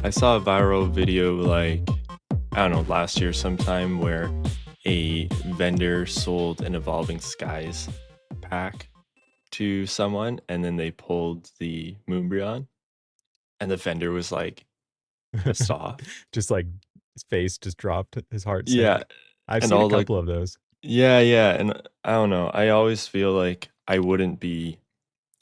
I saw a viral video like, I don't know, last year sometime where a vendor sold an Evolving Skies pack to someone and then they pulled the Moonbryon and the vendor was like pissed off. Just like his face just dropped, his heart Yeah, sank. I've and seen a all like couple of those. yeah, and I don't know. I always feel like I wouldn't be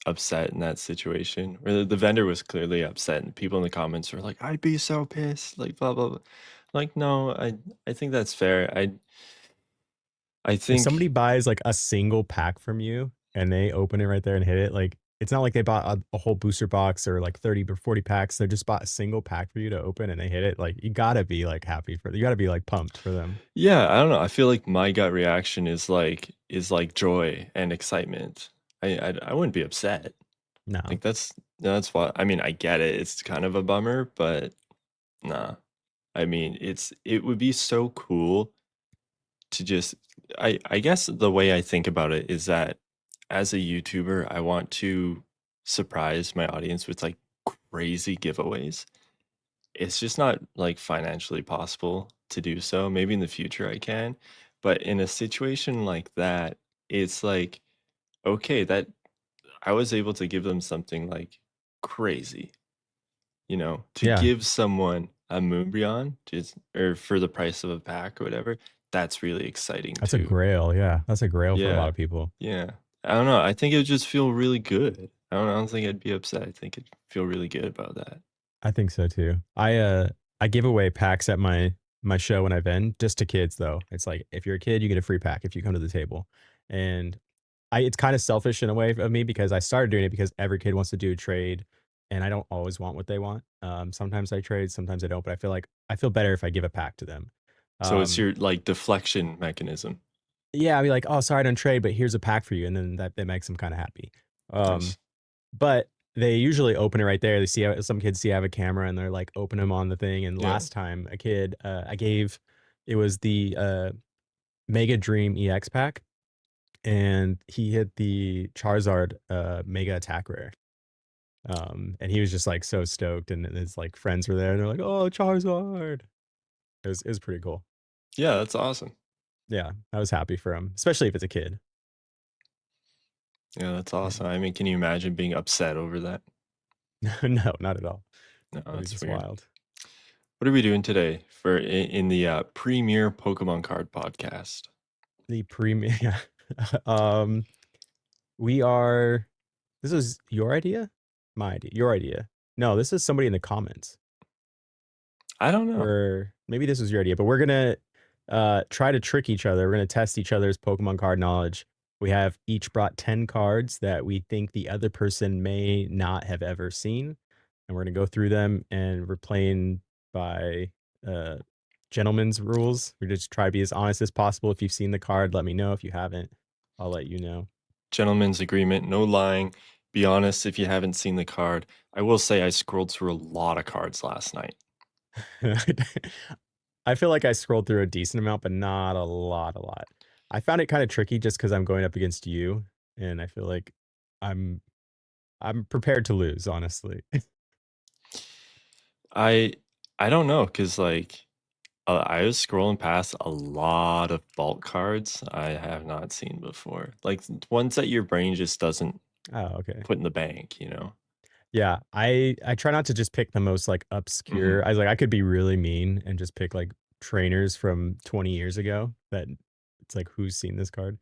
upset in that situation. Or the vendor was clearly upset and people in the comments were like, I'd be so pissed, like blah blah blah. Like, no, I think that's fair. I If think somebody buys like a single pack from you and they open it right there and hit it, like it's not like they bought a whole booster box or like 30 or 40 packs. They just bought a single pack for you to open and they hit it. Like you gotta be like happy for you gotta be like pumped for them. yeah, I don't know. I feel like my gut reaction is like joy and excitement. I wouldn't be upset. No. Like that's what I mean, I get it. It's kind of a bummer, but nah. I mean, it would be so cool to just I guess the way I think about it is that as a YouTuber, I want to surprise my audience with like crazy giveaways. It's just not like financially possible to do so. Maybe in the future I can, but in a situation like that, it's like okay, that I was able to give them something like crazy, to Yeah. give someone a Moonbryon just or for the price of a pack or whatever, that's really exciting That's a too. grail. Yeah. That's a grail for a lot Yeah. of people. Yeah. I don't know. I think it would just feel really good. I don't think I'd be upset. I think it'd feel really good about that. I think so too. I give away packs at my show when I vend just to kids though. It's like if you're a kid, you get a free pack if you come to the table. And I it's kind of selfish in a way of me because I started doing it because every kid wants to do a trade and I don't always want what they want. Sometimes I trade, sometimes I don't, but I feel like I feel better if I give a pack to them. So it's Um, your like deflection mechanism. yeah, I'd be like, "Oh, sorry, I don't trade, but here's a pack for you." And then that makes them kind of happy. Um, Nice. but they usually open it right there. They see some kids see I have a camera and they're like open them on the thing. And Yeah. last time a kid, I gave it was the Mega Dream EX pack, and he hit the Charizard Mega Attack Rare. And he was just like so stoked, and his like friends were there, and they're like, "Oh, Charizard!" It was pretty cool. Yeah, that's awesome. Yeah, I was happy for him, especially if it's a kid. Yeah, that's Yeah. awesome. I mean, can you imagine being upset over that? No, not at all. No, That'd be that's just weird. wild. What are we doing today for in the premier Pokemon card podcast? The premium. um, we are. This is your idea, my idea, your idea. No, this is somebody in the comments, I don't know. or maybe this was your idea. But we're gonna try to trick each other. We're gonna test each other's Pokemon card knowledge. We have each brought 10 cards that we think the other person may not have ever seen, and we're gonna go through them. And we're playing by uh, gentlemen's rules. We just try to be as honest as possible. If you've seen the card, let me know. If you haven't, I'll let you know. Gentleman's agreement, no lying. Be honest if you haven't seen the card. I will say I scrolled through a lot of cards last night. I feel like I scrolled through a decent amount, but not a lot, a lot. I found it kind of tricky just because I'm going up against you, and I feel like I'm I'm prepared to lose, honestly. I I don't know because like I was scrolling past a lot of bulk cards I have not seen before, like ones that your brain just doesn't Oh, okay. put in the bank. Yeah, I try not to just pick the most like Hmm. obscure. I was like I could be really mean and just pick like trainers from 20 years ago that it's like who's seen this card?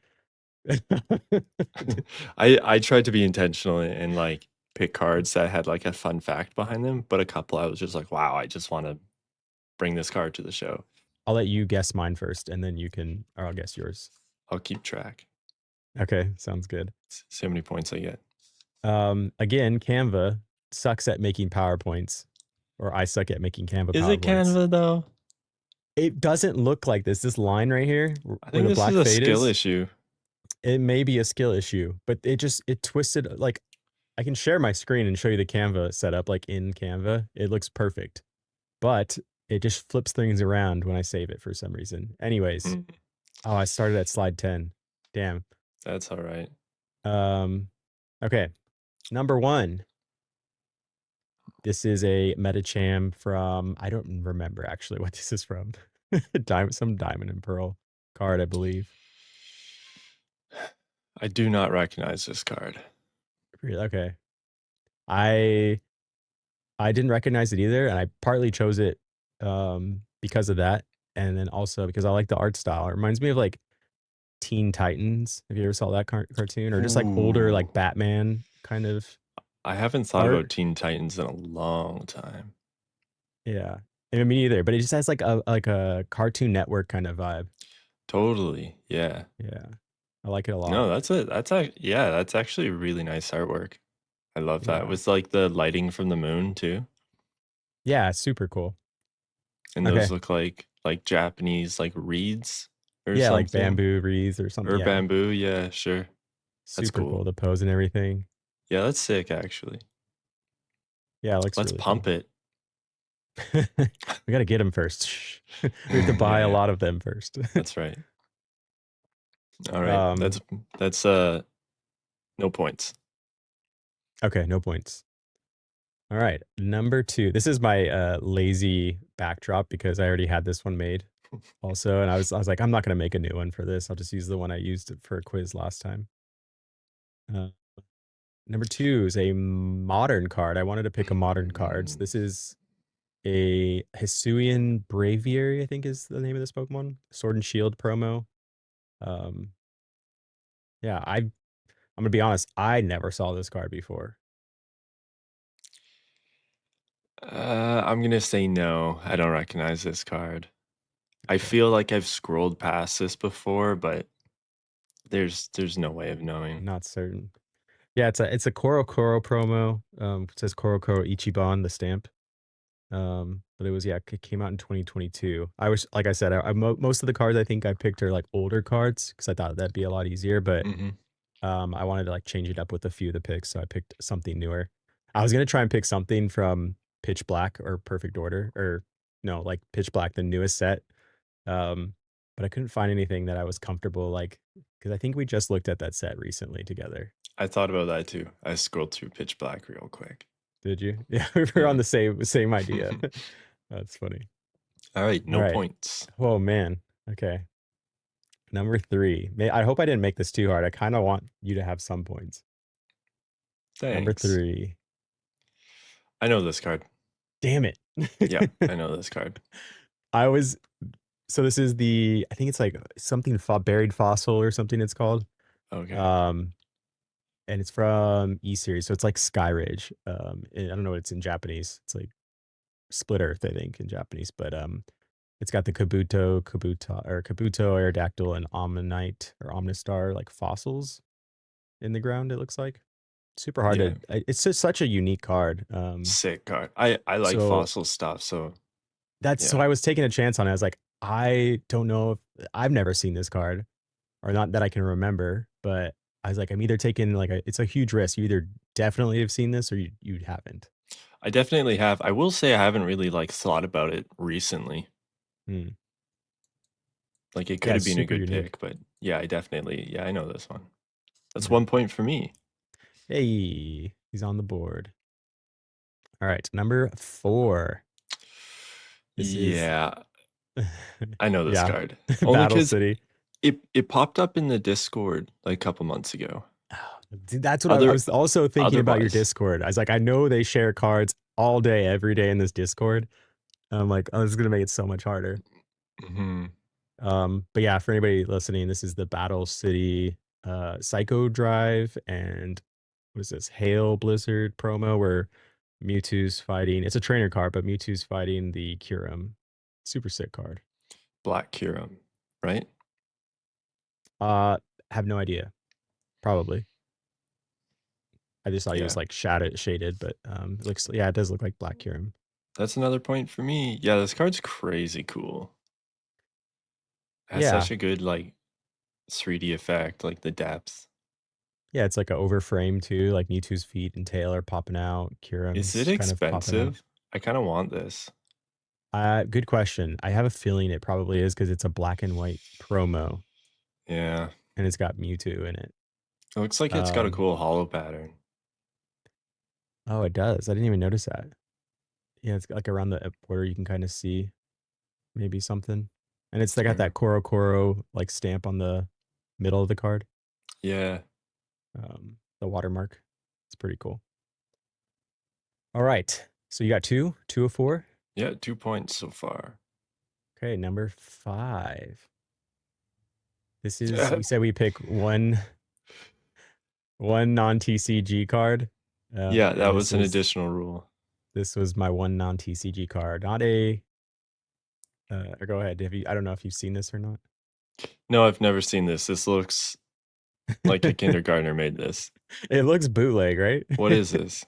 I tried to be intentional and like pick cards that had like a fun fact behind them, but a couple I was just like, wow, I just want to bring this card to the show. I'll let you guess mine first, and then or I'll guess yours. I'll keep track. Okay, sounds good. See how many points I get. Again, Canva sucks at making PowerPoints, or I suck at making Canva Is it PowerPoints. Canva though? It doesn't look like this. This line right here, I where think the this is black a fade skill is, issue. it may be a skill issue, but it twisted. Like I can share my screen and show you the Canva setup, like in Canva. It looks perfect, but it just flips things around when I save it for some reason. Anyways, Mm, oh, I started at slide 10. Damn. that's all right. Um, okay. Number one, This is a Metacham from I don't remember actually what this is from. Some Diamond and Pearl card, I believe. I do not recognize this card. Really? Okay. I I didn't recognize it either, and I partly chose it because of that, and then also because I like the art style. It reminds me of like Teen Titans. Have you ever saw that cartoon, or just like older Ooh, like Batman kind of I haven't thought art? about Teen Titans in a long time. Yeah, and me either. But it just has like a Cartoon Network kind of vibe. Totally, yeah. Yeah, I like it a lot. No, that's it. Yeah, that's actually really nice artwork. I love that. Yeah, With like the lighting from the moon too. yeah, super cool. And those Okay, look like Japanese like reeds or yeah, like something. bamboo wreaths or something. Or Yeah, bamboo, yeah, sure. That's super cool. cool. The pose and everything. Yeah, that's sick actually. Yeah, it looks Let's really cool. pump it. We got to get them first. We have to Yeah, buy a yeah. lot of them first. That's right. All right. um, That's no points. okay, no points. All right, number 2. This is my lazy backdrop because I already had this one made also, and I was like, I'm not gonna make a new one for this. I'll just use the one I used for a quiz last time. Uh, Number 2 is a modern card. I wanted to pick a modern cards. Mm, This is a Hisuian Braviary, I think is the name of this Pokemon. Sword and Shield promo. Um, yeah, I'm gonna be honest. I never saw this card before. I'm gonna say no. I don't recognize this card. I Okay, feel like I've scrolled past this before, but there's no way of I'm knowing. not certain. Yeah, it's a Koro Koro promo. It says Koro Koro Ichiban, the stamp. But it was yeah, it came out in 2022. I was like I said, most of the cards I think I picked are like older cards because I thought that'd be a lot easier. But Hmm. I wanted to like change it up with a few of the picks, so I picked something newer. I was gonna try and pick something from Pitch Black or Perfect Order, or no, like Pitch Black, the newest set. Um, but I couldn't find anything that I was comfortable like because I think we just looked at that set recently together. I thought about that too. I scrolled through Pitch Black real quick. Did you? Yeah, we were on Yeah. the same idea. That's funny. All right, All no right. points. Oh man. Okay. Number 3. I hope I didn't make this too hard. I kind of want you to have some points. Number Thanks. 3. I know this card. Damn it. Yeah, I know this card. I was so this is the I think it's like something buried fossil or something it's called. Okay. Um and it's from E series. So it's like Sky Rage. I don't know what it's in Japanese. It's like Split Earth, I think, in Japanese, but it's got the Kabuto, Aerodactyl, and Omnite or Omnistar like fossils in the ground, it looks like. Super hard Yeah, to it's just such a unique card. sick card. I like So fossil stuff, so so yeah. I was taking a chance on it. I was like, I don't know if I've never seen this card or not that I can remember, but I was like, I'm either taking like it's a huge risk. You either definitely have seen this or you haven't. I definitely have. I will say I haven't really like thought about it recently. Hmm. Like it could Yeah, have it's been a super good unique. pick, but yeah, I know this one. That's Yeah. 1 point for me. Hey, he's on the board. All right, number 4. This is Yeah, I know this yeah, card. Only Battle because City. it popped up in the Discord like a couple months ago. Dude, that's what I Other was also thinking about your otherwise. Discord. I was like, I know they share cards all day, every day in this Discord. I'm like, oh, this is gonna make it so much harder. Mhm. But yeah, for anybody listening, this is the Battle City Psycho Drive and what is this? Hail Blizzard promo where Mewtwo's fighting. It's a trainer card, but Mewtwo's fighting the Kyurem. Super sick card. Black Curum, right? Uh, have no idea. Probably. I just thought he was Yeah. like shaded, but it looks yeah, it does look like Black Kyurem. That's another point for me. Yeah, this card's crazy cool. Has Yeah. such a good like 3D effect, like the depth. Yeah, it's like a overframe too, like Mewtwo's feet and tail are popping out, Is it Kyurem's kind of popping out. expensive? I kind of want this. Good question. I have a feeling it probably is because it's a black and white promo Yeah. and it's got Mewtwo in it. It looks like it's got a Um, cool hollow pattern. oh, it does. I didn't even notice that. Yeah, it's like around the border you can kind of see maybe something. And it's they got Uh, that Koro Koro like stamp on the middle of the card, yeah. the watermark. It's pretty cool. All right. So you got two of four. Yeah, 2 points so far. Okay, number 5. This is we said we pick one non-TCG card. Yeah, that And was an additional rule. this was my one non-TCG card. Not a go ahead. Have you I don't know if you've seen this or not. No, I've never seen this. This looks like a kindergartner made this. It looks bootleg, right? What is this?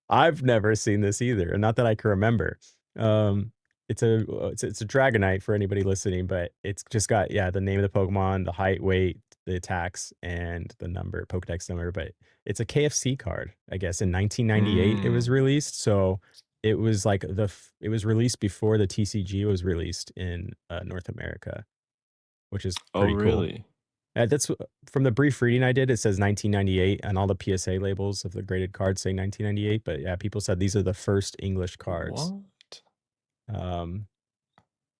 I've never seen this either, not that I can remember. Um, it's a Dragonite for anybody listening, but it's just got yeah the name of the Pokemon, the height, weight, the attacks, and the number, Pokedex number. But it's a KFC card, I guess. In 1998, it was Mm. released, so it was like it was released before the TCG was released in North America, which is Oh, pretty cool. really? That's from the brief reading I did, it says 1998, and all the PSA labels of the graded cards say 1998, but yeah, people said these are the first English cards. What? Um,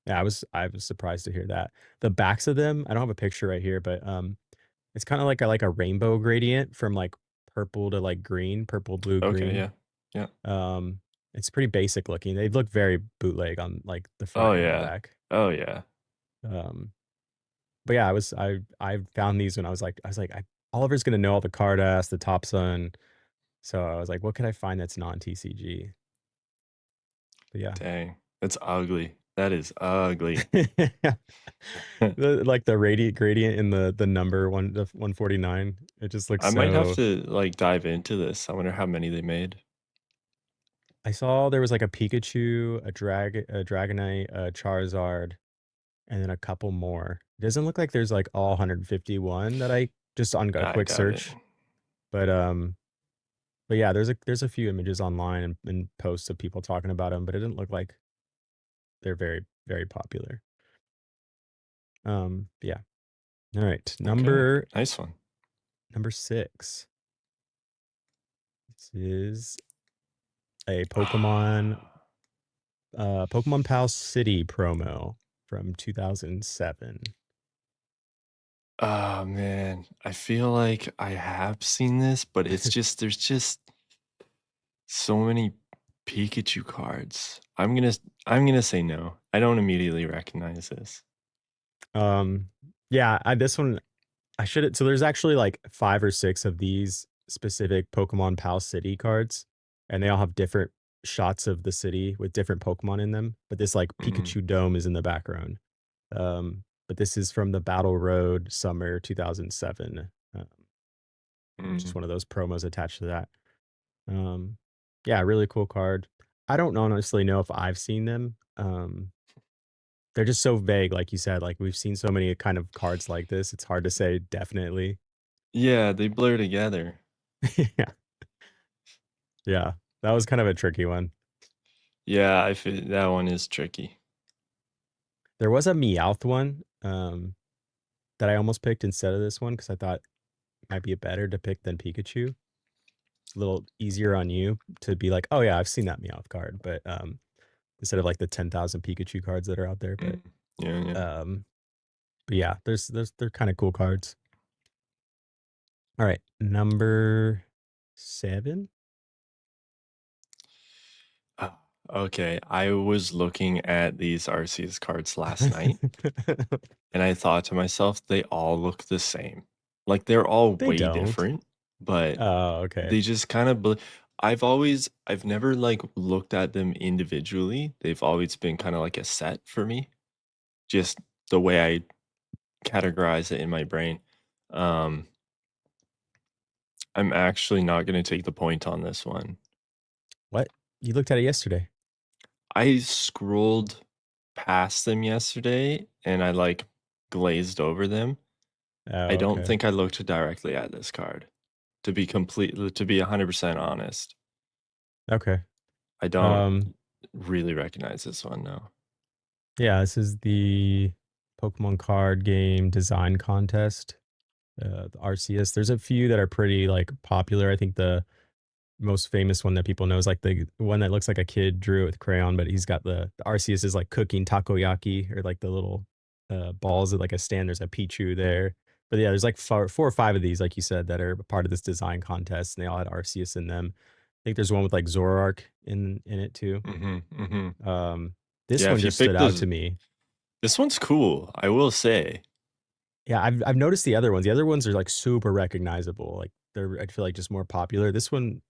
yeah, I was surprised to hear that. The backs of them, I don't have a picture right here, but it's kind of like a rainbow gradient from like purple to like green, purple, blue, Okay, green. yeah. Yeah. Um, it's pretty basic looking. They look very bootleg on like the Oh, front and the yeah. back. Oh, yeah. Um, But yeah, I found these when Oliver's gonna know all the card ass, the top son. So I was like, what can I find that's non-TCG? But yeah. Dang. That's ugly. That is ugly. Like the radiant gradient in the number 149. It just looks I might have so to like dive into this. I wonder how many they made. I saw there was like a Pikachu, a Dragonite, a Charizard, and then a couple more. It doesn't look like there's like all 151 that I just on a I quick doubt it. search. But But yeah, there's a few images online and posts of people talking about them, but it didn't look like they're very, very popular. Yeah. All right. Okay. Number Nice one. number 6. This is a Pokemon Pal City promo from 2007. Oh man, I feel like I have seen this, but it's just there's just so many Pikachu cards. I'm gonna say no. I don't immediately recognize this. Yeah, this one I should so there's actually like 5 or 6 of these specific Pokemon Pal City cards, and they all have different shots of the city with different Pokemon in them, but this, like, Mm, Pikachu dome is in the background. But this is from the Battle Road Summer 2007, just mm. one of those promos attached to that. Um, yeah, really cool card. I don't honestly know if I've seen them. They're just so vague, like you said, like, we've seen so many kind of cards like this, it's hard to say definitely. Yeah, they blur together. Yeah. Yeah, that was kind of a tricky one. Yeah, I feel that one is tricky. There was a Meowth one, that I almost picked instead of this one because I thought it might be a better to pick than Pikachu. A little easier on you to be like, "Oh, yeah, I've seen that Meowth card," but, instead of, like, the 10,000 Pikachu cards that are out there, Mm. Yeah, yeah. um but yeah, they're kinda cool cards. Alright, number 7? Oh, okay, I was looking at these Arceus cards last night, and I thought to myself, they all look the same. Like they're all They way don't. different, but Oh, okay. they just kind of I've never like looked at them individually. They've always been kind of like a set for me, just the way I categorize it in my brain. Um, I'm actually not going to take the point on this one. What? You looked at it yesterday. I scrolled past them yesterday and I like glazed over them. I Oh, don't okay. think I looked directly at this card. To be 100% honest, Okay. I don't Um, really recognize this one, no. yeah, this is the Pokemon card game design contest, the RCS. There's a few that are pretty, like, popular. I think most famous one that people know is like the one that looks like a kid drew it with crayon, but he's got the Arceus is like cooking takoyaki or like the little balls at like a stand. There's a Pichu there. But yeah, there's like four or five of these, like you said, that are part of this design contest, and they all had Arceus in them. I think there's one with like Zoroark in it too. Mhm, mhm. Um, this Yeah, one if you just stood pick out to me. this one's cool, I will say. Yeah, I've noticed the other ones. The other ones are like super recognizable. Like they're I feel like just more popular. This one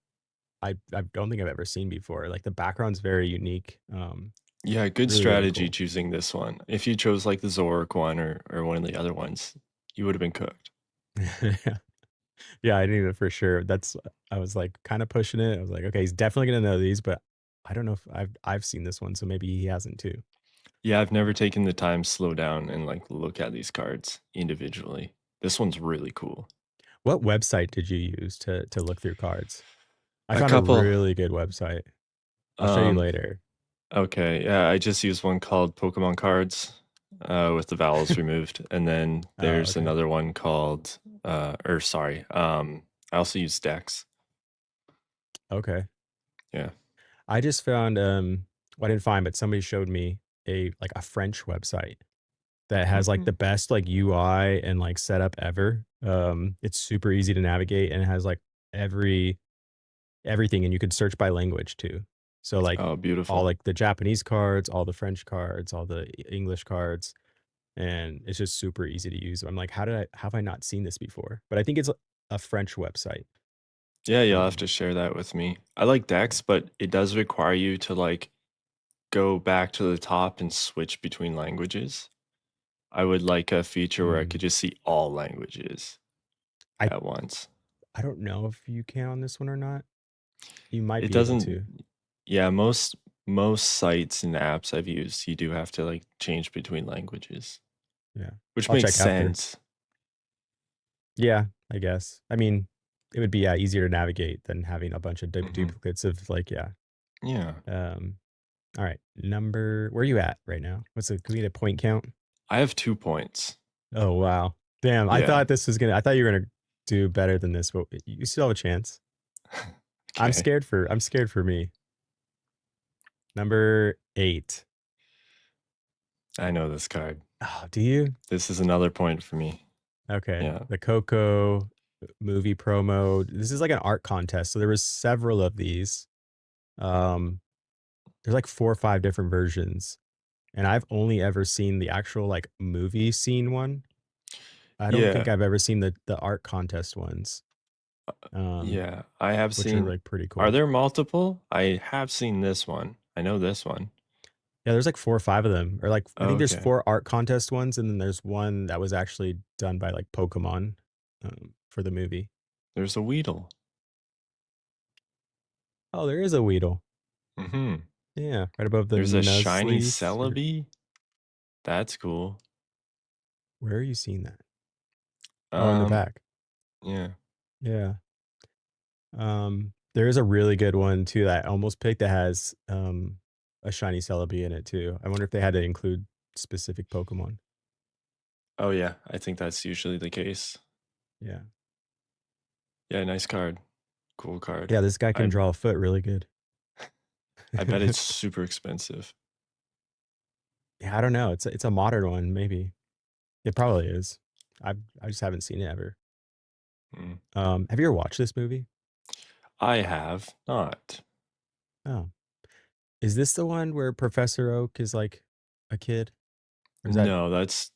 I don't think I've ever seen before. Like the background's very unique. Yeah, good Really, really strategy cool. choosing this one. If you chose, like, the Zoroark one or one of the other ones, you would've been cooked. Yeah, I knew that for sure. That's I was like kind of pushing it. I was like, okay, he's definitely gonna know these, but I don't know if I've seen this one, so maybe he hasn't too. Yeah, I've never taken the time to slow down and, like, look at these cards individually. This one's really cool. What website did you use to look through cards? I A found a couple, really good website. I'll show you um later. okay, yeah, I just used one called Pokémon Cards, with the vowels removed, and then Oh, there's okay. another one called, or sorry, I also use Dex. Okay. Yeah. I just found well, I didn't find, but somebody showed me a like a French website that has like the Mhm. best like UI and like setup ever. It's super easy to navigate and it has like every everything, and you can search by language too. So like Oh, all beautiful. like the Japanese cards, all the French cards, all the English cards, and it's just super easy to use. I'm like, how have I not seen this before? But I think it's a French website. Yeah, you'll have Um, to share that with me. I like yeah. Dex, but it does require you to, like, go back to the top and switch between languages. I would like a feature where I could Mm. just see all languages I at once. I don't know if you can on this one or not. You might It be able doesn't. to. Yeah, most sites and apps I've used, you do have to, like, change between languages, Yeah. which I'll makes check after. sense. Yeah, I guess. I mean, it would be, yeah, easier to navigate than having a bunch of Mhm. duplicates of like, yeah. Yeah. Um, all right. Number, where are you at right now? Can we get a point count? I have 2 points. Oh, wow. Damn. Yeah. I thought you were going to do better than this, but you still have a chance. Okay. I'm scared for me. Number 8. I know this card. Oh, do you? This is another point for me. Okay. Yeah. The Coco movie promo. This is like an art contest. So there was several of these. Um, there's like 4 or 5 different versions. And I've only ever seen the actual, like, movie scene one. I don't think Yeah. I've ever seen the art contest ones, Yeah, I have which are, seen. like, pretty Are cool. there multiple? I have seen this one. I know this one. Yeah, there's, like, 4 or 5 of them, or, like, I think there's Okay. 4 art contest ones, and then there's one that was actually done by, like, Pokémon, for the movie. There's a Weedle. Oh, there is a Weedle. Mhm. Yeah, right above the There's a shiny Nuzleaf. Celebi. That's cool. Where are you seeing that? Oh, in the Um, back. yeah. Yeah. There is a really good one too that I almost picked that has, a shiny Celebi in it too. I wonder if they had to include specific Pokemon. Oh, yeah, I think that's usually the case. Yeah. Yeah, nice card. Cool card. Yeah, this guy can I draw a foot really good. I bet it's super expensive. Yeah, I don't know. It's a modern one, maybe. It probably is. I just haven't seen it ever. Mm. Have you ever watched this movie? I have not. Oh. Is this the one where Professor Oak is like a kid? Or is that No, that's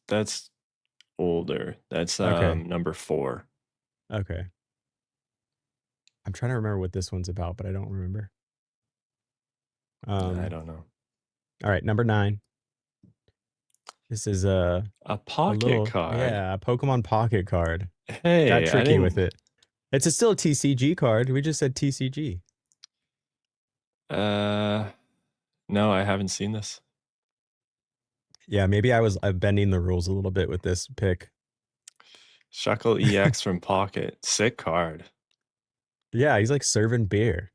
older. That's, okay. number 4. Okay. I'm trying to remember what this one's about, but I don't remember. I Um, don't know. all right, number 9. This is A a pocket little, card? yeah, a Pokemon Pocket card. Got Hey, I tricky with didn't. it. Still a TCG card. We just said TCG. uh, no, I haven't seen this. Yeah, maybe I'm bending the rules a little bit with this pick. Shuckle EX from Pocket. Sick card. Yeah, he's like serving beer.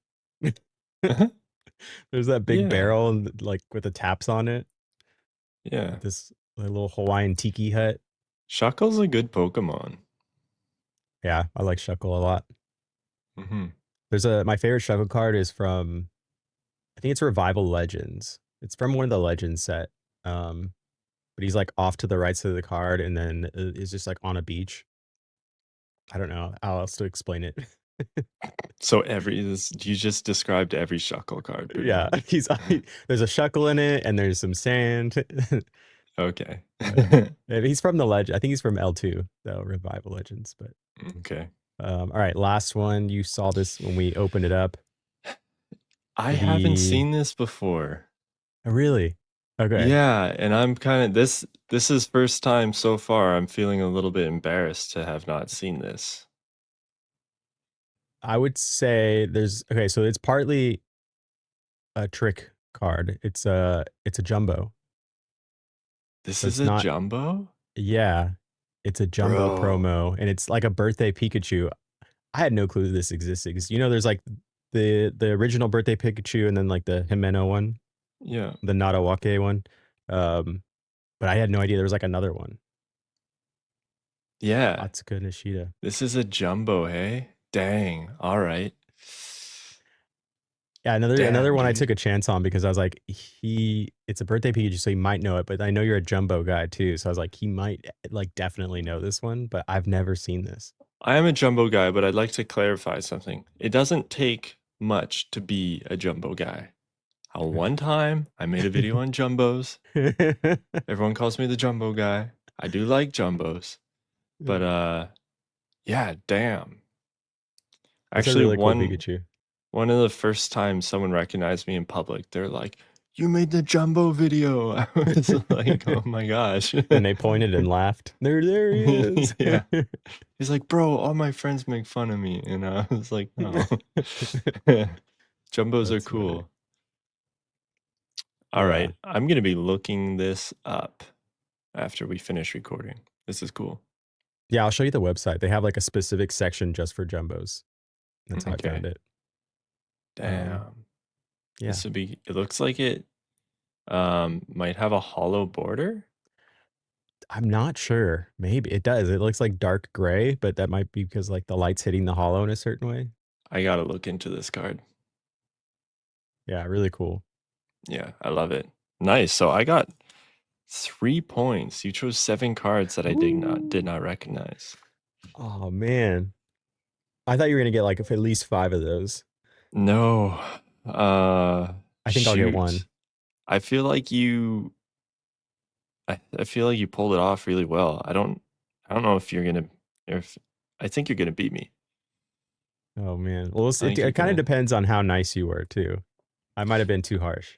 There's that big Yeah, barrel and like with the taps on it. yeah. This like, little Hawaiian tiki hut. Shuckle's a good Pokemon. Yeah, I like Shuckle a lot. Mhm. There's a my favorite shuffle card is from I think it's Revival Legends. It's from one of the Legends set. Um, but he's like off to the right side of the card and then is just like on a beach. I don't know how else to explain it. So you just described every shuckle card pretty Yeah, much. there's a shuckle in it and there's some sand. Okay. He's from the legend. I think he's from L2, the Revival Legends. But Okay. all right, last one. You saw this when we opened it up. I haven't The seen this before. really okay. Yeah, and I'm kind of this is first time so far. I'm feeling a little bit embarrassed to have not seen this. I would say there's okay. So it's partly a trick card. It's a jumbo. This So is it's a not. jumbo? Yeah, it's a jumbo Bro. promo, and it's like a birthday Pikachu. I had no clue this existed because there's like the original birthday Pikachu and then like the Himeno one, Yeah. the Nadawake one. Um, but I had no idea there was like another one. Yeah. Atsuka Nishida. This is a jumbo, hey? Dang. All right. Yeah, another Damn, one I dude. took a chance on because I was like, it's a birthday Pikachu, so he might know it, but I know you're a jumbo guy too. So I was like, he might like definitely know this one, but I've never seen this. I am a jumbo guy, but I'd like to clarify something. It doesn't take much to be a jumbo guy. One time I made a video on jumbos. Everyone calls me the jumbo guy. I do like jumbos, but yeah, damn. That's a Actually, really cool one Pikachu. one of the first times someone recognized me in public, they're like, "You made the jumbo video." I was like, "Oh my gosh." And they pointed and laughed. There he is. Yeah. He's like, "Bro, all my friends make fun of me." And I was like, "No." Jumbos are That's funny. cool. All Yeah. right, I'm gonna be looking this up after we finish recording. This is cool. Yeah, I'll show you the website. They have like a specific section just for jumbos. That's how I found Okay. it. Um, Damn. yeah. This would be it looks like it might have a hollow border. I'm not sure. Maybe it does. It looks like dark gray, but that might be because like the light's hitting the hollow in a certain way. I gotta look into this card. Yeah, really cool. Yeah, I love it. Nice. So I got 3 points. You chose 7 cards that I did Ooh. not recognize. Oh man. I thought you were gonna get like at least 5 of those. No. I think I'll get one. Shoot. I feel like you I feel like you pulled it off really well. I don't know if you're gonna if I think you're gonna beat me. Oh man. Well, I think you're it kind of gonna depends on how nice you were too. I might have been too harsh.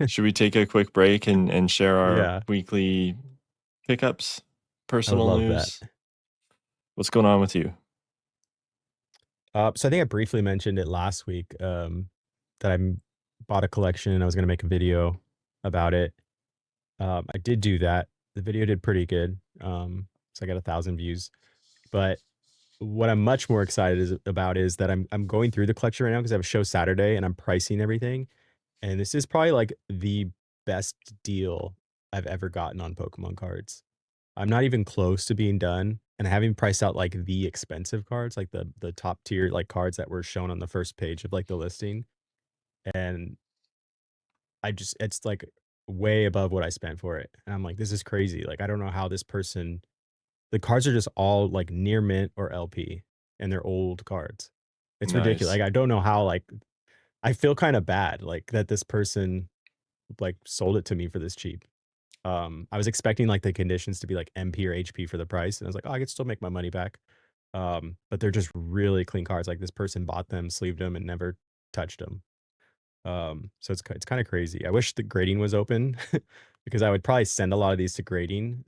should we take a quick break and share our Yeah, weekly pickups, I would personal love that. news? What's going on with you? So I think I briefly mentioned it last week, that bought a collection and I was gonna make a video about it. I did do that. The video did pretty good. So I got 1,000 views. But what I'm much more excited about is that I'm going through the collection right now because I have a show Saturday and I'm pricing everything. And this is probably like the best deal I've ever gotten on Pokemon cards. I'm not even close to being done, and I haven't priced out like the expensive cards, like the top tier like cards that were shown on the first page of like the listing. And it's like way above what I spent for it. And I'm like, this is crazy. Like I don't know how this person the cards are just all like near mint or LP and they're old cards. It's ridiculous. Nice. Like I don't know how like I feel kind of bad like that this person like sold it to me for this cheap. I was expecting like the conditions to be like MP or HP for the price and I was like, "Oh, I could still make my money back." But they're just really clean cards. Like this person bought them, sleeved them and never touched them. So it's kind of crazy. I wish the grading was open because I would probably send a lot of these to grading.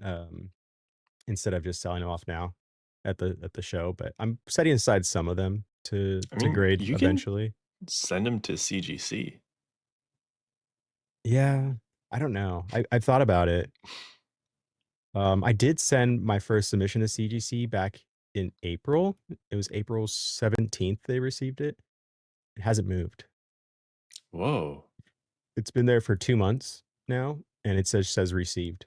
Instead of just selling them off now at the show, but I'm setting aside some of them I to mean, grade you can eventually. send them to CGC. Yeah, I don't know. I've thought about it. I did send my first submission to CGC back in April. It was April 17th they received it. It hasn't moved. Whoa. It's been there for 2 months now, and it says received.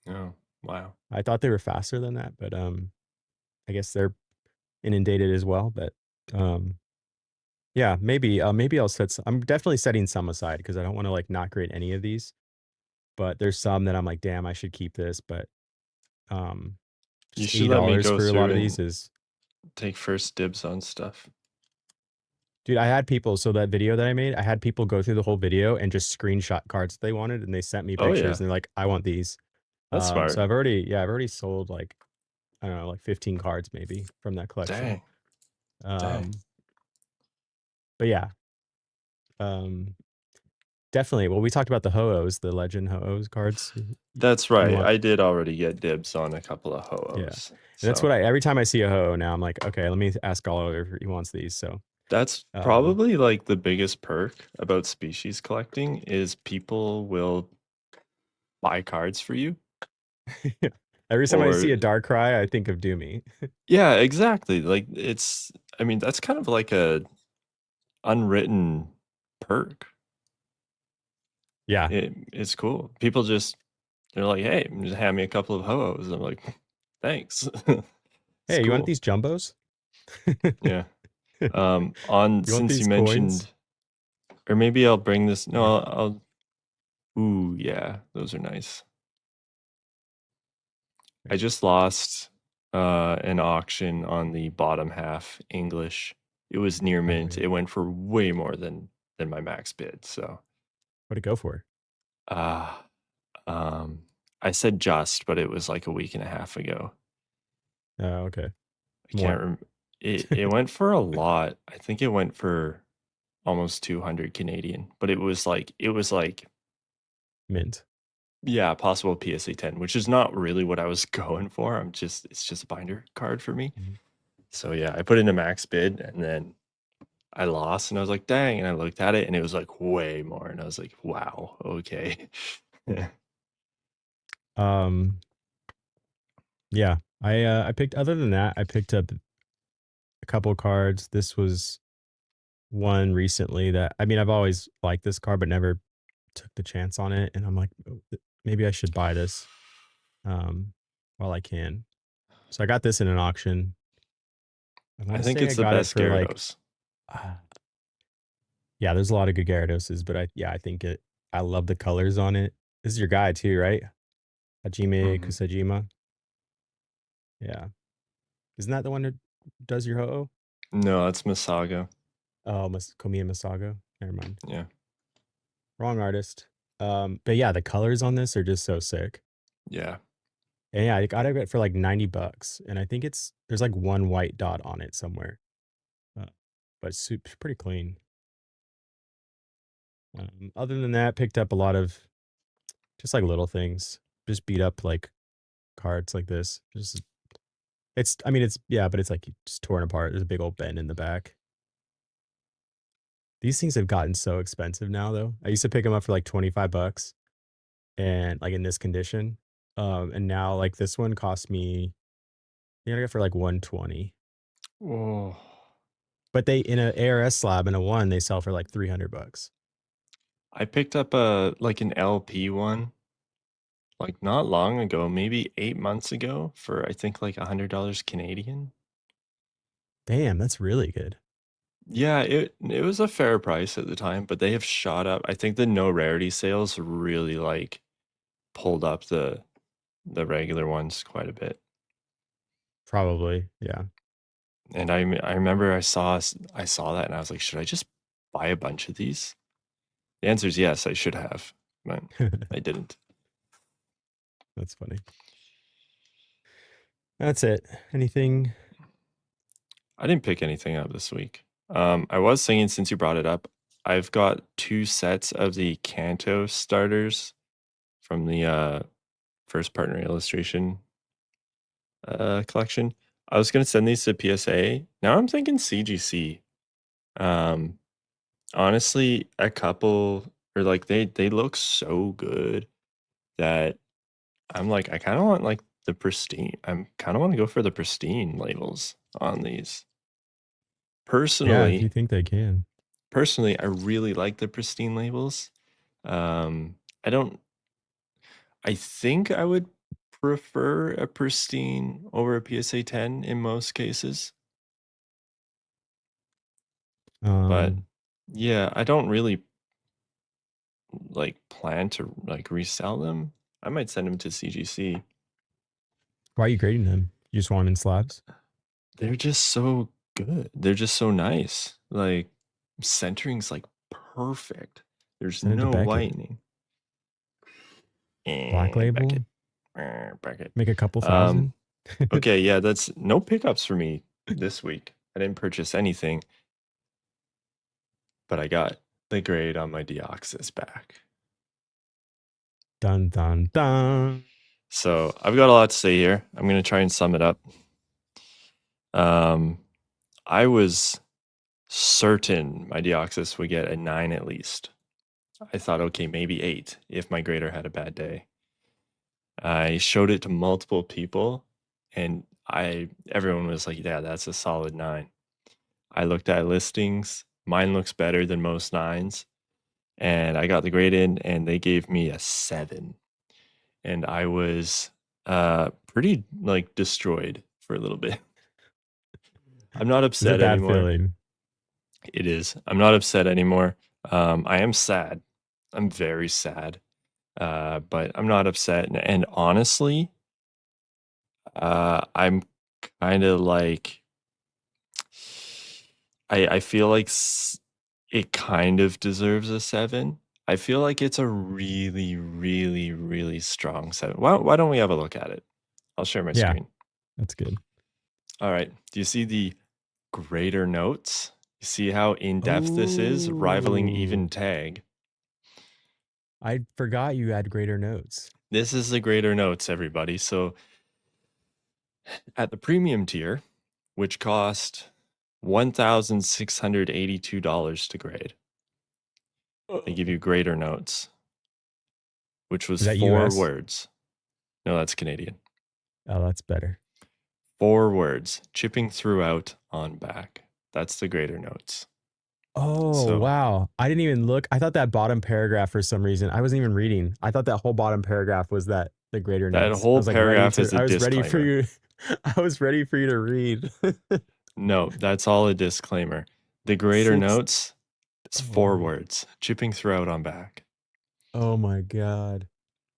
Oh, wow. I thought they were faster than that, but I guess they're inundated as well. But um, Yeah, maybe I'll I'm definitely setting some aside because I don't want to like not grade any of these. But there's some that I'm like, damn, I should keep this. But um, You just should let me $80 go for a lot through of these and is, take first dibs on stuff. dude. I had people. So that video that I made, I had people go through the whole video and just screenshot cards that they wanted, and they sent me Oh pictures, yeah, and they're like, I want these. that's So smart. I've already sold like I don't know, like 15 cards maybe from that collection. Dang, dang. Um, but yeah, um, definitely. Well, we talked about the Ho-Ohs, the Legend Ho-Ohs cards. That's You right. want, I did already get dibs on a couple of yeah. ho-ohs. And that's So what every time I see a Ho-Oh now, I'm like, okay, let me ask Oliver if he wants these. So, that's um, probably like the biggest perk about species collecting is people will buy cards for you. every time I Or see a Darkrai, I think of Doomy. yeah, exactly. Like it's I mean, that's kind of like a unwritten perk. Yeah. It's cool. People just they're like, "Hey, just hand me a couple of ho-ohs." I'm like, "Thanks." It's Hey, you want cool. these jumbos? Yeah. On You want since you these coins? mentioned or maybe I'll bring this no, Yeah. I'll ooh, yeah, those are nice. I Yeah. just lost an auction on the bottom half English. It was near Oh mint. yeah. It went for way more than my max bid. So What'd it go for? uh um I said just, but it was like a week and a half ago. Oh, okay. I can't More. remember. It went for a lot. I think it went for almost 200 Canadian, but it was like Mint. yeah, possible PSA 10, which is not really what I was going for. It's just a binder card for me. Mhm. So yeah, I put in a max bid and then I lost and I was like, dang. And I looked at it and it was like way more. And I was like, wow, okay. Um, yeah. I picked other than that, I picked up a couple cards. This was one recently that I mean, I've always liked this card, but never took the chance on it. And I'm like, "Oh, maybe I should buy this while I can." So I got this in an auction. I want I to think say I it's the got it best for like, Gyarados. uh, yeah, there's a lot of good Gyaradoses, but I think I love the colors on it. This is your guy too, right? Hajime Hmm. Kusajima. Yeah. Isn't that the one that does your Ho-Oh? No, it's Masago. Oh, Komiya Masago. Never mind. Yeah. Wrong artist. But yeah, the colors on this are just so sick. Yeah. And yeah, I got it for like $90, and I think there's like one white dot on it somewhere. Uh, but it's pretty clean. Other than that, picked up a lot of just like little things. Just beat up like cards like this. Just it's I mean it's yeah, but it's like just torn apart. There's a big old bend in the back. These things have gotten so expensive now though. I used to pick them up for like $25 and like in this condition. And now like this one cost me I got it for like 120. Oh, But they in a ARS slab in a one, they sell for like $300. I picked up a like an LP one like not long ago, maybe 8 months ago for I think like $100 Canadian. Damn, that's really good. Yeah, it was a fair price at the time, but they have shot up. I think the no rarity sales really like pulled up the regular ones quite a bit. Probably. Yeah. And I remember I saw that and I was like, should I just buy a bunch of these? The answer is yes, I should have, but I didn't. That's funny. That's it. Anything? I didn't pick anything up this week. I was thinking since you brought it up, I've got 2 sets of the Kanto starters from the first partner illustration collection. I was gonna send these to PSA. Now I'm thinking CGC. Um, honestly, a couple or like they look so good that I'm like I kind of want like the pristine. I'm kind of want to go for the pristine labels on these. Yeah, if you Personally, think they can. I really like the pristine labels. I don't. I think I would prefer a pristine over a PSA 10 in most cases. But Um, yeah, I don't really like plan to like resell them. I might send them to CGC. why are you grading them? You just want them in slabs? They're just so good. They're just so nice. Like centering's like perfect. There's Send it to no Beckett. whitening. Black And Beckett. label? Beckett. Make a couple Um, thousand? okay, yeah, that's no pickups for me this week. I didn't purchase anything, but I got the grade on my Deoxys back. Dun dun dun. So I've got a lot to say here. I'm gonna try and sum it up. Um, I was certain my Deoxys would get a 9 at least. I thought, okay, maybe 8 if my grader had a bad day. I showed it to multiple people, and everyone was like, yeah, that's a solid 9. I looked at listings. Mine looks better than most 9s. And I got the grade in, and they gave me a 7. And I was pretty like destroyed for a little bit. I'm not It's a upset bad anymore. feeling. It is. I'm not upset anymore. I am sad. I'm very sad. But I'm not upset. And honestly, I'm kind of like I feel like it kind of deserves a 7. I feel like it's a really, really, really strong 7. Why don't we have a look at it? I'll share my Yeah, screen. that's good. All right. Do you see the greater notes? You see how in-depth this is, rivaling Oh, even tag. I forgot you had greater notes. This is the greater notes, everybody. So at the premium tier, which cost $1,682 to grade, they give you greater notes, which was Is that 4 US? words. No, that's Canadian. Oh, that's better. 4 words, chipping throughout on back. That's the greater notes. Oh, So wow. I didn't even look. I thought that bottom paragraph for some reason. I wasn't even reading. I thought that whole bottom paragraph was that the greater that notes. I whole was like ready paragraph to is a I was ready for disclaimer. you. I was ready for you to read. No, that's all a disclaimer. The greater Six. notes is 4 Oh, words, chipping throughout on back. oh my God.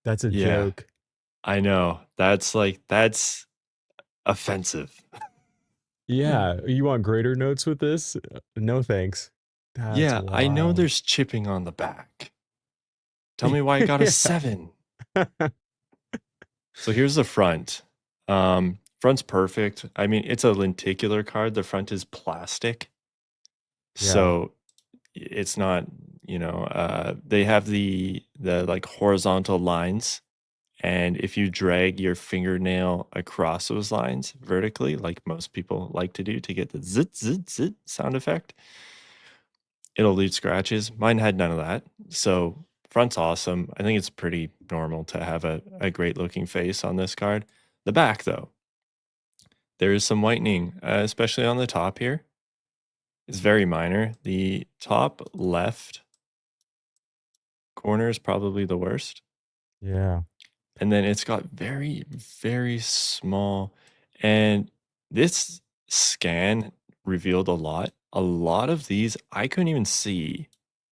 That's a Yeah, joke. I know. That's offensive. Yeah. You want greater notes with this? No, thanks. That's Yeah, I know wild. there's chipping on the back. Tell me why I got a Yeah. 7. So here's the front. Front's perfect. I mean, it's a lenticular card. The front is plastic. Yeah. So it's not, they have the like horizontal lines, and if you drag your fingernail across those lines vertically, like most people like to do to get the zit zit zit sound effect, it'll leave scratches. Mine had none of that. So front's awesome. I think it's pretty normal to have a great looking face on this card. The back though, there is some whitening, especially on the top here. It's very minor. The top left corner is probably the worst. Yeah. And then it's got very, very small. And this scan revealed a lot. A lot of these I couldn't even see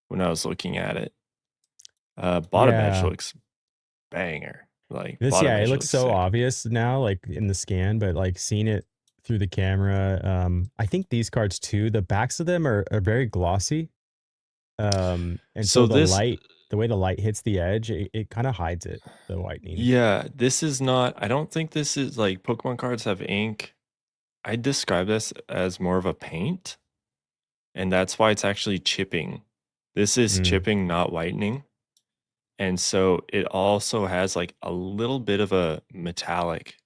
when I was looking at it. Bottom edge Yeah. looks banger. Like This, bottom yeah, it edge looks looks so sick. obvious now, like in the scan, but like seeing it through the camera, I think these cards too, the backs of them are very glossy. And so So this, the way the light hits the edge, it kind of hides it, the whitening. yeah, this is not. I don't think this is like Pokemon cards have ink. I describe this as more of a paint, and that's why it's actually chipping. This is Mm, chipping, not whitening. And so it also has like a little bit of a metallic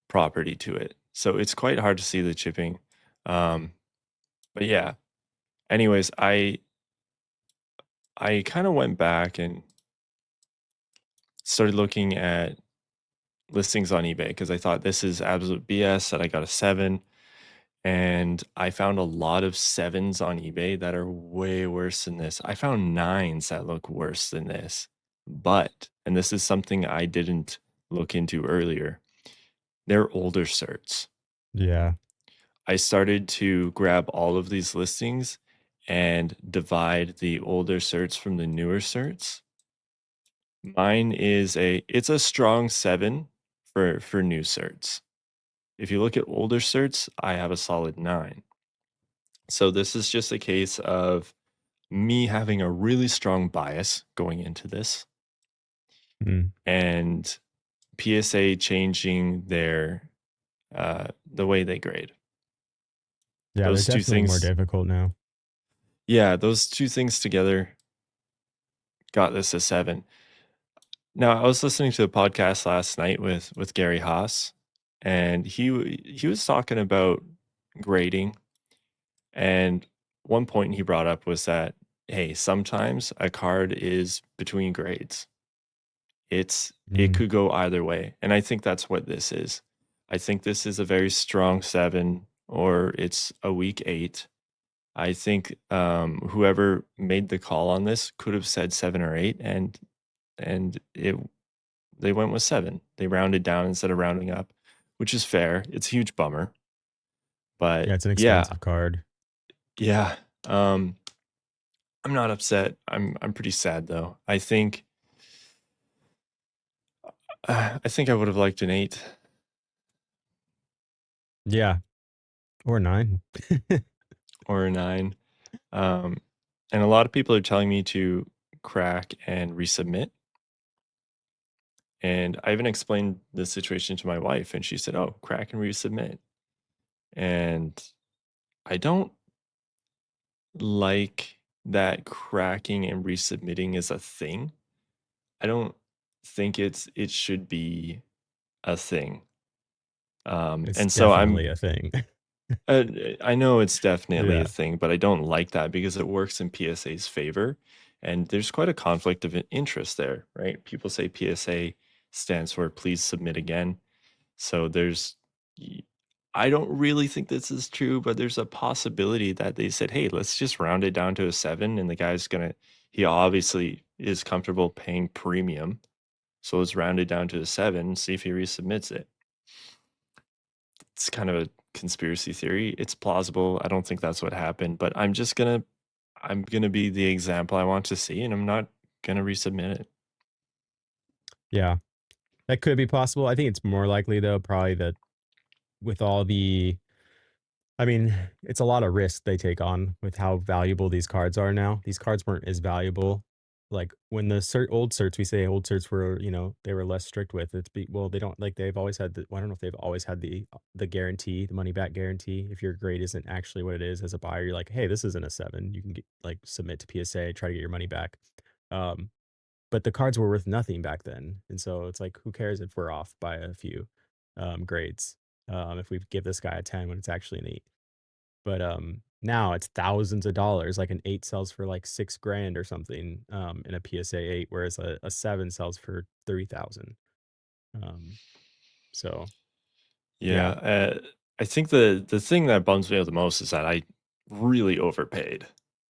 property to it. So it's quite hard to see the chipping. Um, but yeah. Anyways, I kind of went back and started looking at listings on eBay because I thought this is absolute BS that I got a 7. And I found a lot of 7s on eBay that are way worse than this. I found 9s that look worse than this. But, and this is something I didn't look into earlier, they're older certs. yeah. I started to grab all of these listings and divide the older certs from the newer certs. Mine is it's a strong 7 for new certs. If you look at older certs, I have a solid 9. So this is just a case of me having a really strong bias going into this Mm. and PSA changing the way they grade. Yeah, they're Those two definitely more things, difficult now. yeah, those two things together got this a 7. Now, I was listening to a podcast last night with Gary Haas, and he was talking about grading, and one point he brought up was that, hey, sometimes a card is between grades. It Mm. could go either way, and I think that's what this is. I think this is a very strong 7 or it's a weak 8. I think, whoever made the call on this could have said 7 or 8, and they went with 7. They rounded down instead of rounding up, which is fair. It's a huge bummer, but Yeah, it's an yeah, expensive card. yeah, um, I'm not upset. I'm pretty sad, though. I think I would have liked an 8 Yeah, or 9. or a 9. Um, and a lot of people are telling me to crack and resubmit. And I even explained the situation to my wife, and she said, "Oh, crack and resubmit." And I don't like that cracking and resubmitting is a thing. I don't think it should be a thing. It's And so definitely a thing. uh, I know it's definitely a Yeah. thing, but I don't like that because it works in PSA's favor, and there's quite a conflict of interest there, right? People say PSA stands for please submit again. So y- I don't really think this is true, but there's a possibility that they said, "Hey, let's just round it down to a 7," and the guy's he obviously is comfortable paying premium. So let's round it down to a 7, see if he resubmits it. It's kind of a conspiracy theory. It's plausible. I don't think that's what happened, but I'm gonna be the example I want to see, and I'm not gonna resubmit it. Yeah, that could be possible. I think it's more likely though, probably that with all the I mean, it's a lot of risk they take on with how valuable these cards are now. These cards weren't as valuable. Like when the old certs, we say old certs were, they were less strict with it. Well, they don't like they've always had the, well, I don't know if they've always had the guarantee, the money back guarantee. If your grade isn't actually what it is as a buyer, you're like, hey, this isn't a 7. You can get like submit to PSA, try to get your money back. Um, but the cards were worth nothing back then, and so it's like, who cares if we're off by a few grades? If we give this guy a 10 when it's actually an 8. But, now it's thousands of dollars, like an 8 sells for like 6 grand or something, in a PSA 8, whereas a 7 sells for 30,000. Um, so Yeah, yeah, I think the thing that bums me out the most is that I really overpaid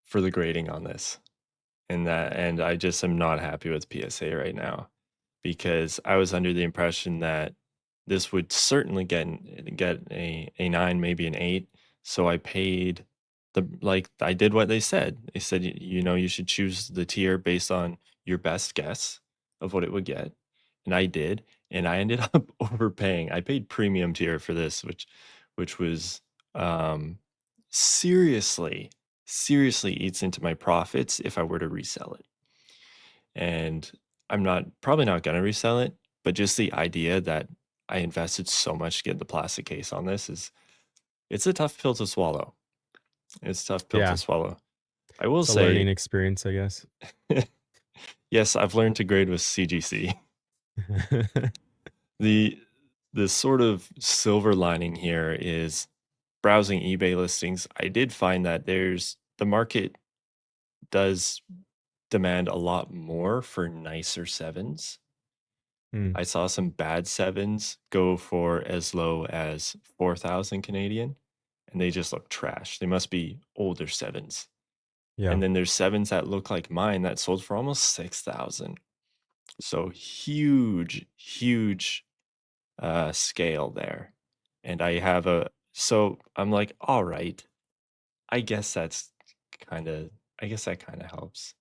for the grading on this, and I just am not happy with PSA right now because I was under the impression that this would certainly get a 9, maybe an 8. So I paid I did what they said. They said you should choose the tier based on your best guess of what it would get, and I did, and I ended up overpaying. I paid premium tier for this, which was um, seriously seriously eats into my profits if I were to resell it. And I'm probably not gonna resell it, but just the idea that I invested so much to get the plastic case on this it's a tough pill to swallow. It's a tough pill to yeah, swallow. I will it's a learning say, experience, I guess. yes, I've learned to grade with CGC. The the sort of silver lining here is browsing eBay listings. I did find that the market does demand a lot more for nicer 7s. Mm, I saw some bad 7s go for as low as 4,000 Canadian, and they just look trash. They must be older 7s. yeah, And then there's 7s that look like mine that sold for almost 6,000. So huge, huge scale there. And I have So I'm like, all right, I guess that's kind of, I guess that kind of helps.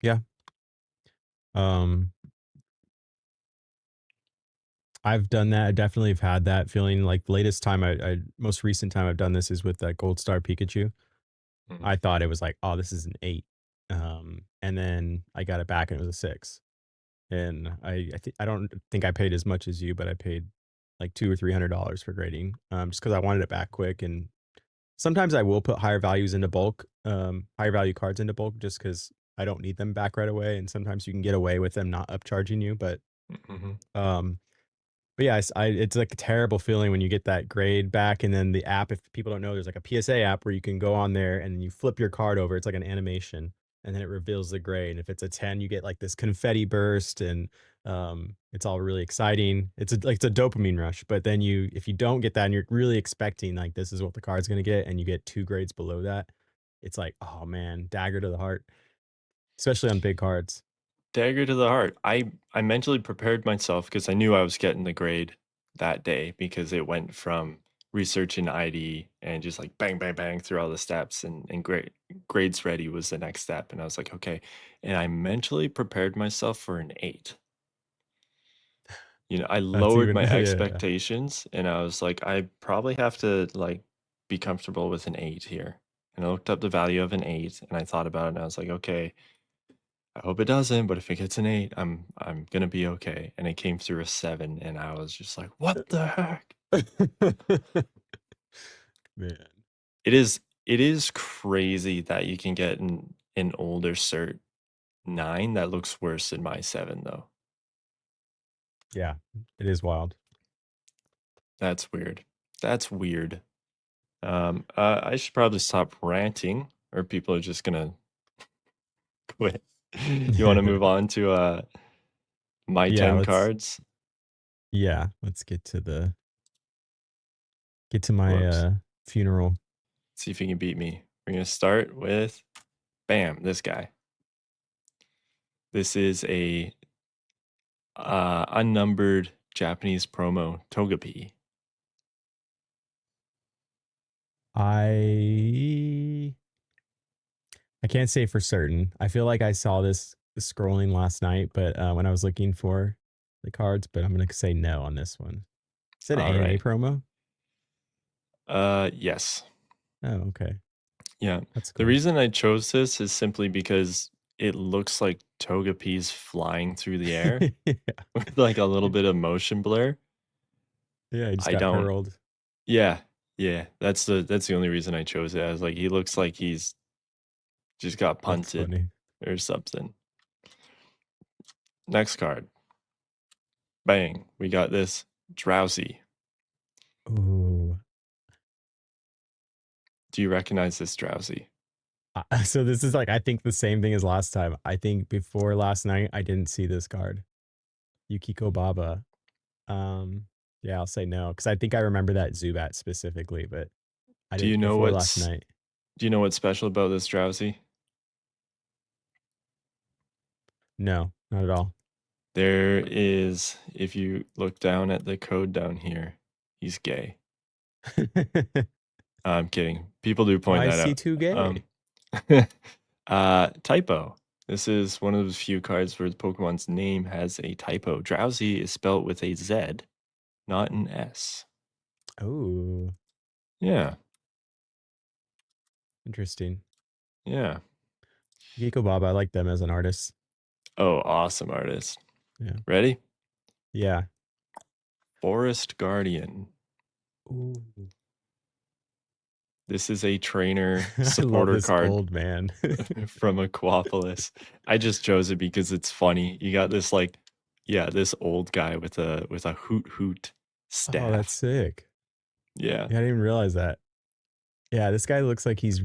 Yeah. Um, I've done that. I definitely have had that feeling. Like the latest time I most recent time I've done this is with that Gold Star Pikachu. Mhm, I thought it was like, oh, this is an 8. And then I got it back and it was a 6. And I don't think I paid as much as you, but I paid like 2 or $300 for grading, just because I wanted it back quick. And sometimes I will put higher values into bulk, higher value cards into bulk, just because I don't need them back right away. And sometimes you can get away with them not upcharging you, mhm. um, but yeah, it's like a terrible feeling when you get that grade back, and then the app, if people don't know, there's like a PSA app where you can go on there and you flip your card over. It's like an animation, and then it reveals the grade. And if it's a 10, you get like this confetti burst, and it's all really exciting. It's a dopamine rush. But then if you don't get that, and you're really expecting like this is what the card's gonna get, and you get 2 grades below that, it's like, oh man, dagger to the heart, especially on big cards. Dagger to the heart. I mentally prepared myself because I knew I was getting the grade that day because it went from researching ID and just like bang, bang, bang through all the steps and grades ready was the next step. And I was like, okay. And I mentally prepared myself for an 8. I That's lowered even my yeah. expectations and I was like, I probably have to like be comfortable with an 8 here. And I looked up the value of an 8 and I thought about it and I was like, okay, I hope it doesn't, but if it gets an 8, I'm gonna be okay. And it came through a 7 and I was just like, what the heck? Man. It is crazy that you can get an older cert 9 that looks worse than my 7 though. Yeah, it is wild. That's weird. That's weird. I should probably stop ranting or people are just gonna quit. You wanna move on to my Yeah, 10 let's cards? let's get to my, Whoops. funeral. See if you can beat me. We're gonna start with bam, this guy. This is a unnumbered Japanese promo Togepi. I I can't say for certain. I feel like I saw this scrolling last night, but, when I was looking for the cards, but I'm gonna say no on this one. Is it an All AMA right. promo? Yes. Oh, okay. Yeah. That's The cool. reason I chose this is simply because it looks like Togepi's flying through the air Yeah. with like a little bit of motion blur. Yeah, he just I got don't hurled. Yeah. Yeah. That's the only reason I chose it. I was like, he looks like he's just got That's punted funny. or something. Next card. Bang. We got this Drowsy. Ooh. Do you recognize this Drowsy? So this is like, I think the same thing as last time. I think before last night, I didn't see this card. Yukiko Baba. Um, yeah, I'll say no because I think I remember that Zubat specifically, but I Do you didn't know before last what's night. do you know what's special about this Drowsy? No, not at all. There is, if you look down at the code down here, he's gay. I'm kidding. People do point I that see out. two Um, gay. typo. This is one of the few cards where the Pokemon's name has a typo. Drowsy is spelled with a Z, not an S. Oh, Yeah, interesting. yeah. Yukiko Baba, I like them as an artist. Oh, awesome artist. Yeah. Ready? Yeah. Forest Guardian. Ooh. This is a trainer I love supporter this card old man. from Aquapolis. I just chose it because it's funny. You got this like, yeah, this old guy with a hoot hoot Oh, that's staff. sick. Yeah, Yeah, I didn't even realize that. Yeah, this guy looks like he's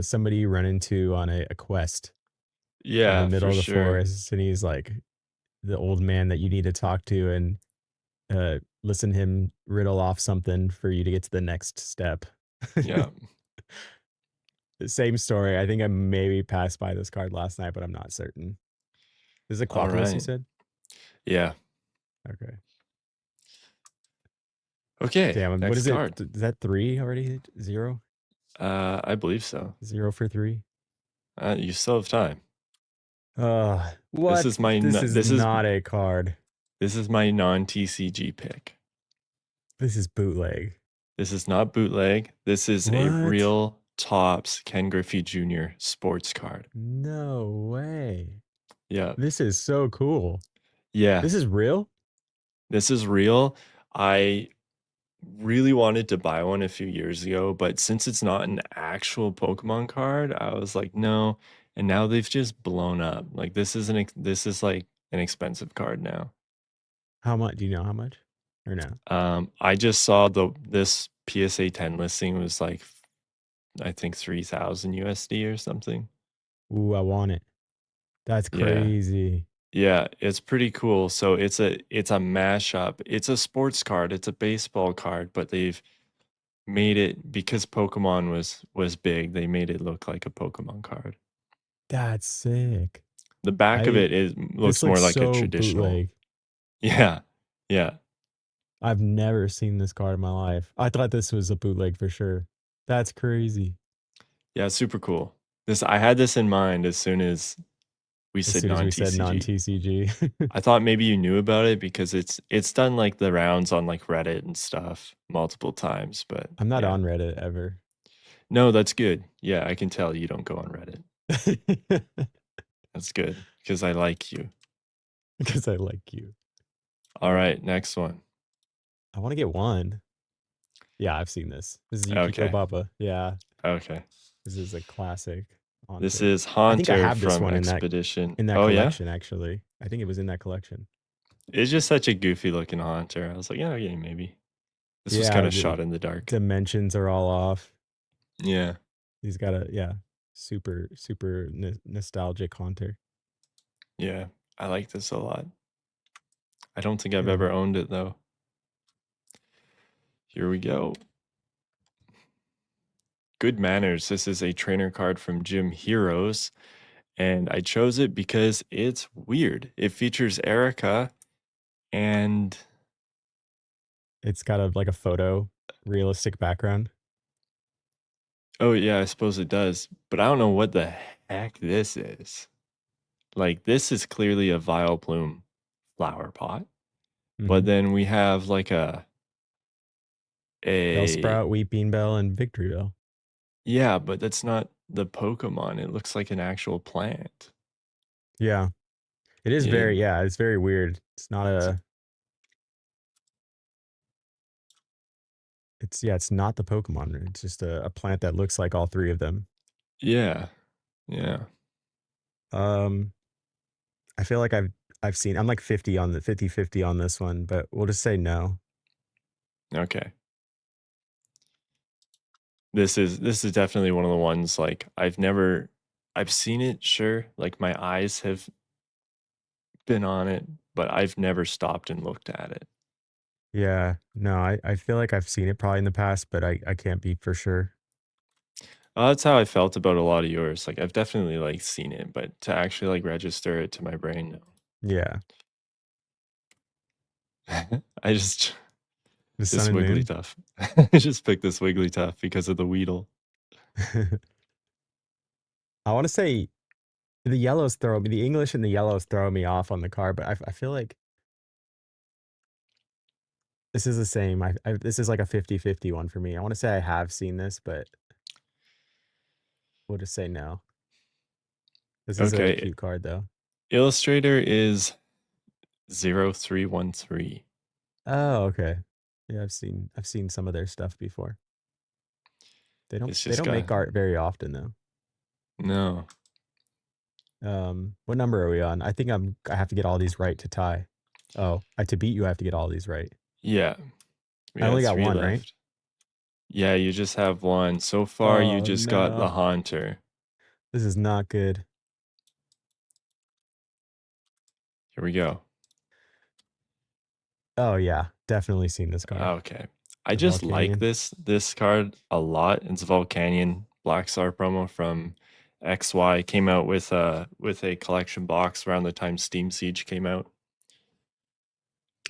somebody you run into on a quest in the yeah, middle for of the sure. forest, and he's like the old man that you need to talk to and listen to him riddle off something for you to get to the next step. Yeah. Same story. I think I maybe passed by this card last night, but I'm not certain. This is All Aquapolis, you right. said? Yeah. Okay. Okay, Damn, what next is it? card. Is that three already? Zero? I believe so. Zero for three? You still have time. This What? is my This is not a card. non-TCG pick. This is bootleg. This is not bootleg. This is a What? real Topps Ken Griffey Jr. sports card. No way. Yeah. This is so cool. Yeah. This is real? This is real. I really wanted to buy one a few years ago, but since it's not an actual Pokemon card, I was like, no. And now they've just blown up. Like this is like an expensive card now. How much? Do you know how much? Or no? I just saw this PSA 10 listing was like I think 3,000 USD or something. Ooh, I want it. That's Yeah. crazy. Yeah, it's pretty cool. So it's a mashup. It's a sports card, it's a baseball card, but they've made it because Pokemon was big, they made it look like a Pokemon card. That's sick. The back of I it is This looks more looks like a so traditional. bootleg. Yeah. Yeah. I've never seen this card in my life. I thought this was a bootleg for sure. That's crazy. Yeah, super cool. This I had this in mind as soon as we As said soon as we said non-TCG. non-TCG. I thought maybe you knew about it because it's done like the rounds on like Reddit and stuff multiple times, but I'm not yeah. on Reddit ever. No, that's good. Yeah, I can tell you don't go on Reddit. That's good because I like you. Because I like you. All right, next one. I want to get one. Yeah, I've seen this. This is Yukiko Okay. Baba. Yeah, Okay. this is a classic This Haunter. is I think I Haunter have this from one Expedition. in that Oh yeah? collection actually. I think it was in that collection. It's just such a goofy looking Haunter. I was like, yeah, maybe. This was kind Yeah, of the shot in the dark. dimensions are all off. Yeah. He's got a super nostalgic Haunter. Yeah. I like this a lot. I don't think I've Yeah. ever owned it though. Here we go. Good Manners. This is a trainer card from Gym Heroes, and I chose it because it's weird. It features Erica, and It's got like a photo realistic background. oh yeah, I suppose it does, but I don't know what the heck this is. Like this is clearly a Vileplume flower pot, but Mhm. then we have like a Bellsprout, Weeping Bell, and Victory Bell. yeah, but that's not the Pokemon. It looks like an actual plant. Yeah. It is Yeah, very yeah, it's very weird. It's not it's, a it's yeah, it's not the Pokemon. It's just a plant that looks like all three of them. yeah, yeah. Um, I feel like I've seen I'm like 50 on the 50/50 on this one, but we'll just say no. Okay. This is definitely one of the ones like I've seen it, sure. Like my eyes have been on it, but I've never stopped and looked at it. Yeah. No, I feel like I've seen it probably in the past, but I can't be for sure. That's how I felt about a lot of yours. Like I've definitely like seen it, but to actually like register it to my brain, Yeah. no. I just The Sun this and Moon. Wigglytuff. I just picked this Wigglytuff because of the Weedle. I want to say the English and the yellows throw me off on the card, but I feel like this is the same. This is like a 50/50 one for me. I want to say I have seen this, but we'll just say no. This is a Okay, cute card though. illustrator is 0313. Oh, okay. Yeah, I've seen some of their stuff before. It's They just don't got make art very often though. no. What number are we on? I have to get all these right to tie. Oh, to beat you I have to get all these right. Yeah, we I got only got three one, right? left. Yeah, you just have one. So far, you Oh just got the no. Haunter. This is not good. Here we go. Oh yeah, definitely seen this card. Okay. I The just like Volcanion. this card a lot. It's Volcanion Black Star promo from XY. Came out with a collection box around the time Steam Siege came out.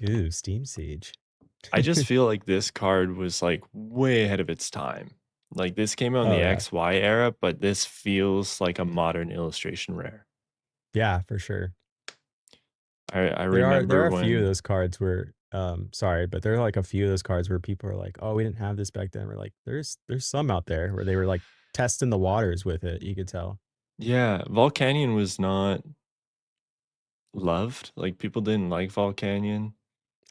Ooh, Steam Siege. I just feel like this card was like way ahead of its time. Like this came out in Oh the yeah. XY era, but this feels like a modern illustration rare. Yeah, for sure. I There are remember a few of when those cards where sorry, but there are like a few of those cards where people are like, "Oh, we didn't have this back then." We're like, there's some out there where they were like testing the waters with it, you could tell. yeah, Volcanion was not loved. Like people didn't like Volcanion.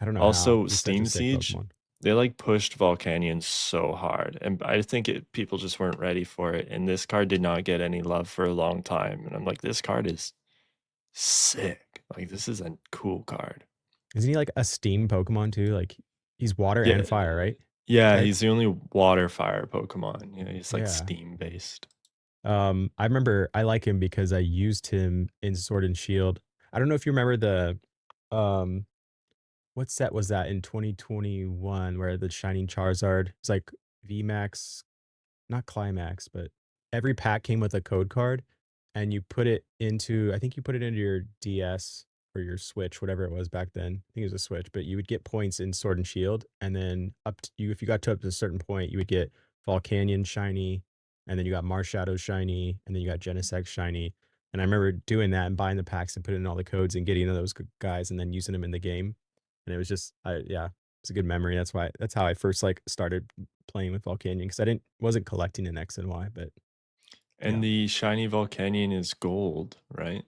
I don't know how. Also, He's such a Steam sick Siege, Pokemon. they like pushed Volcanion so hard, and I think people just weren't ready for it. And this card did not get any love for a long time. And I'm like, this card is sick. Like this is a cool card. Isn't he like a steam Pokemon too? Like he's water Yeah, and fire, right? yeah, Type? he's the only water fire Pokemon. Yeah, he's like Yeah. steam based. I remember I like him because I used him in Sword and Shield. I don't know if you remember um what set was that in 2021 where the Shining Charizard was like VMAX, not Climax, but every pack came with a code card and you put it into, I think you put it into your DS or your Switch, whatever it was back then. I think it was a Switch, but you would get points in Sword and Shield. And then up to you, if you got to up to a certain point, you would get Volcanion shiny, and then you got Marshadow shiny, and then you got Genesect shiny. And I remember doing that and buying the packs and putting in all the codes and getting those guys and then using them in the game. And it was just, yeah, it's a good memory. That's how I first like started playing with Volcanion because I didn't wasn't collecting an X and Y, but yeah. And the shiny Volcanion is gold, right?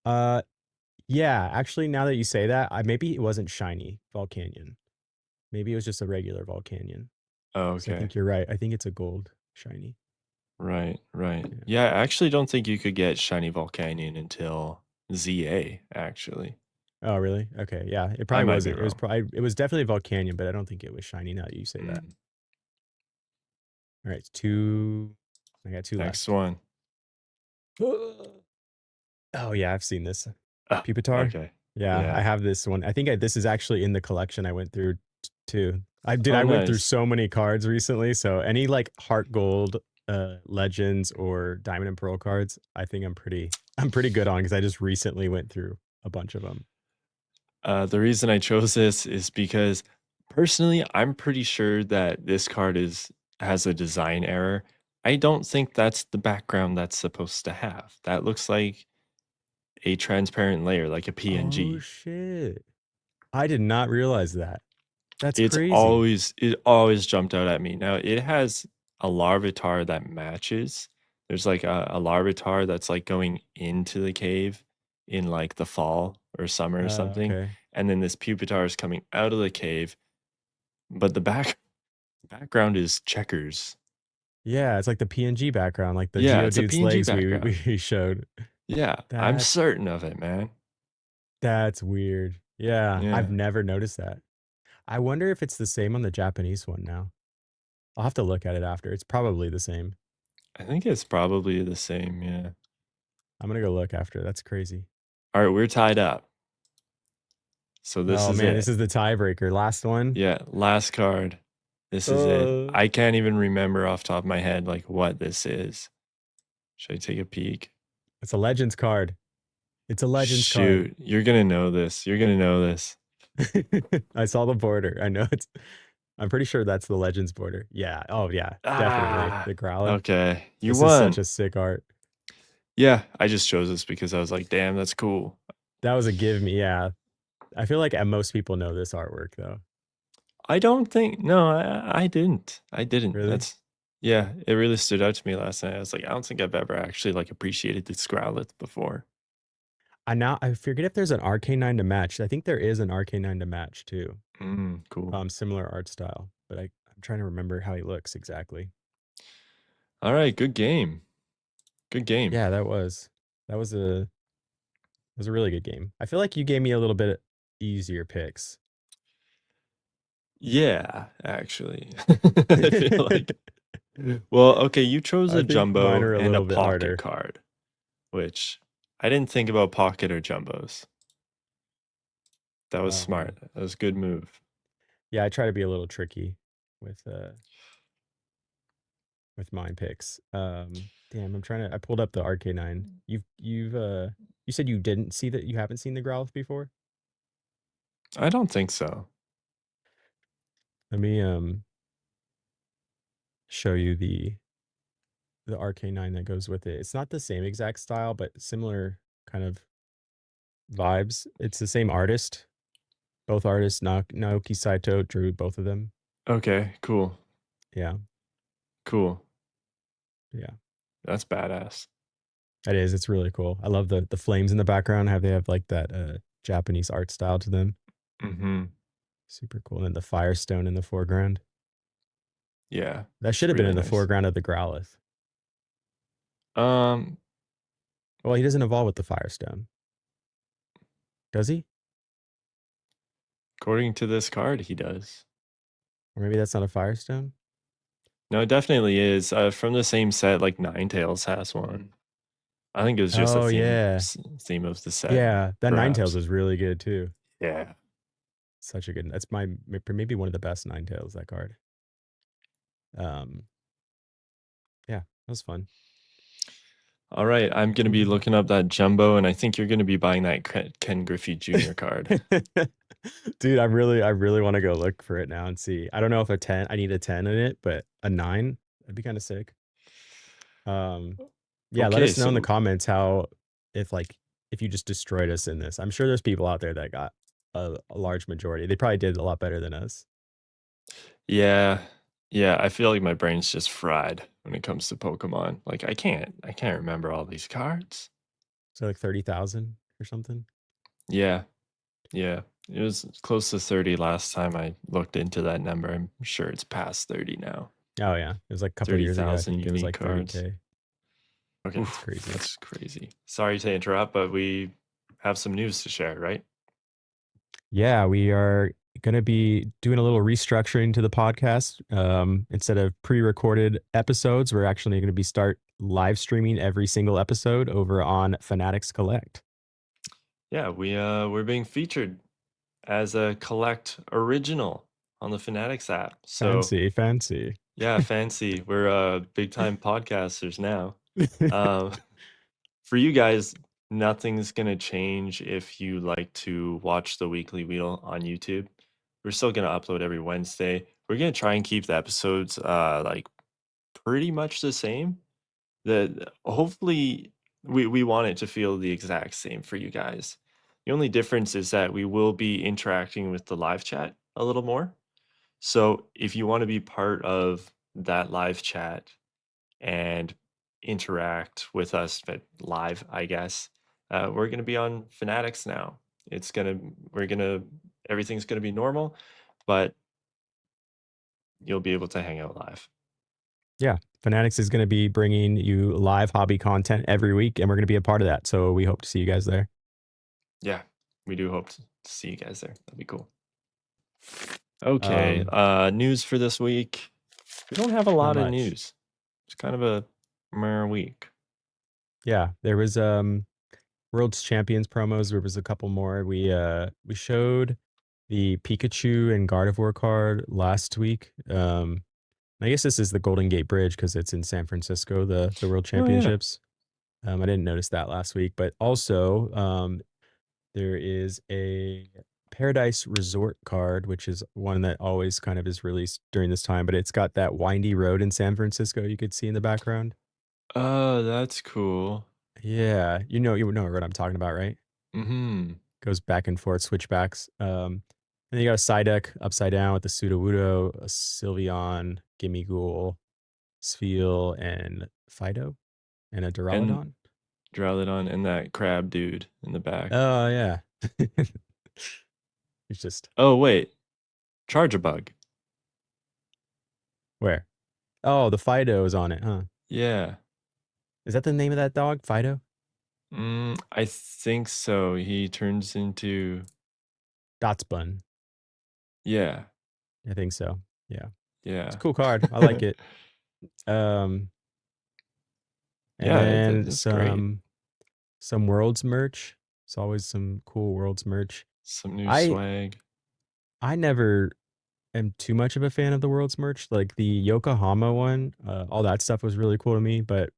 Uh, yeah. Actually, now that you say that, maybe it wasn't shiny Volcanion. Maybe it was just a regular Volcanion. Oh, Because I okay. think you're right. I think it's a gold shiny. Right, right. Yeah. Yeah, I actually don't think you could get shiny Volcanion until ZA, actually. Oh, really? Okay. Yeah. It I probably might be wasn't. wrong. It was definitely Volcanion, but I don't think it was shiny now that you say that. Mm. All right. It's two. I got two Next left. one. Oh yeah, I've seen this. Ah, Pupitar? okay. Yeah, I Yeah. have this one. I think this is actually in the collection I went through too. Oh, I went through nice. so many cards recently, so any like Heart Gold, Legends or Diamond and Pearl cards, I think I'm pretty good on because I just recently went through a bunch of them. The reason I chose this is because personally, I'm pretty sure that this card has a design error. I don't think that's the background that's supposed to have. That looks like a transparent layer, like a Oh PNG. shit. I did not realize that. That's It's crazy. always it always jumped out at me. Now it has a Larvitar that matches. There's like a Larvitar that's like going into the cave in like the fall or summer or something. Okay. And then this Pupitar is coming out of the cave, but the background is checkers. Yeah, it's like the PNG background, like the Yeah, it's a Geodude's PNG legs background. we showed. Yeah, I'm That's certain of it, man. that's weird. Yeah, I've Yeah. never noticed that. I wonder if it's the same on the Japanese one now. I'll have to look at it after. It's probably the same. I think it's probably the same, yeah. I'm gonna go look after. That's crazy. All right, we're tied up. So this Oh is man, this it. is the tiebreaker. Last one. Yeah, last card. This is it. Uh, I can't even remember off top of my head like what this is. Should I take a peek? it's a Legends card. It's a Legends card. Shoot, you're gonna know this. You're gonna know this. I saw the border. I know it's. I'm pretty sure that's the Legends border. Yeah. Oh yeah, definitely Ah, the Growlithe. okay. You This is such won. a sick art. Yeah, I just chose this because I was like, damn, that's cool. That was a give me. Yeah, I feel like most people know this artwork though. I don't think no, I didn't. I didn't. Really? That's yeah, it really stood out to me last night. I was like, I don't think I've ever actually like appreciated this Growlithe before. I forget if there's an Arcanine to match. I think there is an Arcanine to match too. Cool. Similar art style, but I'm trying to remember how he looks exactly. All right, good game. Good game. Yeah, that was a really good game. I feel like you gave me a little bit easier picks. Yeah, actually. I feel like well, okay, you chose I a think mine jumbo are a and a little bit pocket harder. card, which I didn't think about pocket or jumbos. That was Um, smart. That was a good move. yeah, I try to be a little tricky with uh with mine picks. Damn, I pulled up the Arcanine. You said you didn't see that you haven't seen the Growlithe before? I don't think so. Let me show you the RK9 that goes with it. It's not the same exact style, but similar kind of vibes. It's the same artist. Both artists, Naoki Saito, drew both of them. Okay, cool. Yeah, Cool. yeah. That's badass. It is. It's really cool. I love the flames in the background. They have like that Japanese art style to them. Mm-hmm. Super cool. And then the Firestone in the foreground. Yeah, That it's should have been really in the nice. foreground of the Growlithe. Um, Well, he doesn't evolve with the Firestone, does he? according to this card, he does. Or maybe that's not a Firestone. No, it definitely is. From the same set, like Ninetales has one. I think it was just a Oh theme yeah, theme of the set, yeah. That Ninetales perhaps. was really good too. Yeah. Such a good. That's my maybe one of the best Ninetales. That card. Um, yeah, that was fun. All right, I'm gonna be looking up that Jumbo, and I think you're gonna be buying that Ken Griffey Jr. card. Dude, I really want to go look for it now and see. I don't know if a 10, I need a 10 in it, but a 9, that'd be kind of sick. Um, yeah, let Okay, us know in the so comments how if like if you just destroyed us in this. I'm sure there's people out there that got a large majority. They probably did a lot better than us. yeah, yeah, I feel like my brain's just fried when it comes to Pokemon. Like I can't remember all these cards. So like 30,000 or something. Yeah, yeah. It was close to 30 last time I looked into that number. I'm sure it's past 30 now. Oh yeah, it was like a couple years ago. I 30,000 think it was unique like cards. 30K. Okay, That's crazy. that's crazy. Sorry to interrupt, but we have some news to share, right? Yeah, we are going to be doing a little restructuring to the podcast. Instead of pre-recorded episodes, we're actually going to be start live streaming every single episode over on Fanatics Collect. Yeah, we're being featured as a Collect original on the Fanatics app. So Fancy, fancy. yeah, fancy. We're big time podcasters now. Um, for you guys, nothing's gonna change if you like to watch the Weekly Wheel on YouTube. We're still gonna upload every Wednesday. We're gonna try and keep the episodes like pretty much the same. The hopefully we want it to feel the exact same for you guys. The only difference is that we will be interacting with the live chat a little more. So if you want to be part of that live chat and interact with us but live, I guess, we're going to be on Fanatics now. We're gonna, everything's going to be normal, but you'll be able to hang out live. Yeah, Fanatics is going to be bringing you live hobby content every week, and we're going to be a part of that. So we hope to see you guys there. Yeah, we do hope to see you guys there. That'd be cool. Okay, Um, news for this week. We don't have a not lot of much. news. It's kind of a meh week. Yeah, there was World's Champions promos. There was a couple more. We showed the Pikachu and Gardevoir card last week. I guess this is the Golden Gate Bridge because it's in San Francisco, the World Oh yeah. Championships. I didn't notice that last week, but also there is a Paradise Resort card, which is one that always kind of is released during this time, but it's got that windy road in San Francisco you could see in the background. Oh, that's cool. Yeah, you know what I'm talking about, right? Mm-hmm. Goes back and forth, switchbacks. And you got a side deck upside down with the Sudowoodo, a Sylveon, Gimmighoul, Spheal, and Fido, and a And Duraludon. Drowlodon and that crab dude in the back. Oh yeah, it's just Oh wait, Charge a Bug. where? Oh, the Fido is on it, huh? Yeah. Is that the name of that dog, Fido? I think so. He turns into Dotspun. yeah, I think so. Yeah, it's a yeah. cool card. I like it. Um, and Yeah, then it's great. some Worlds merch. It's always some cool Worlds merch. Some new I swag. I never am too much of a fan of the Worlds merch. Like the Yokohama one, all that stuff was really cool to me, but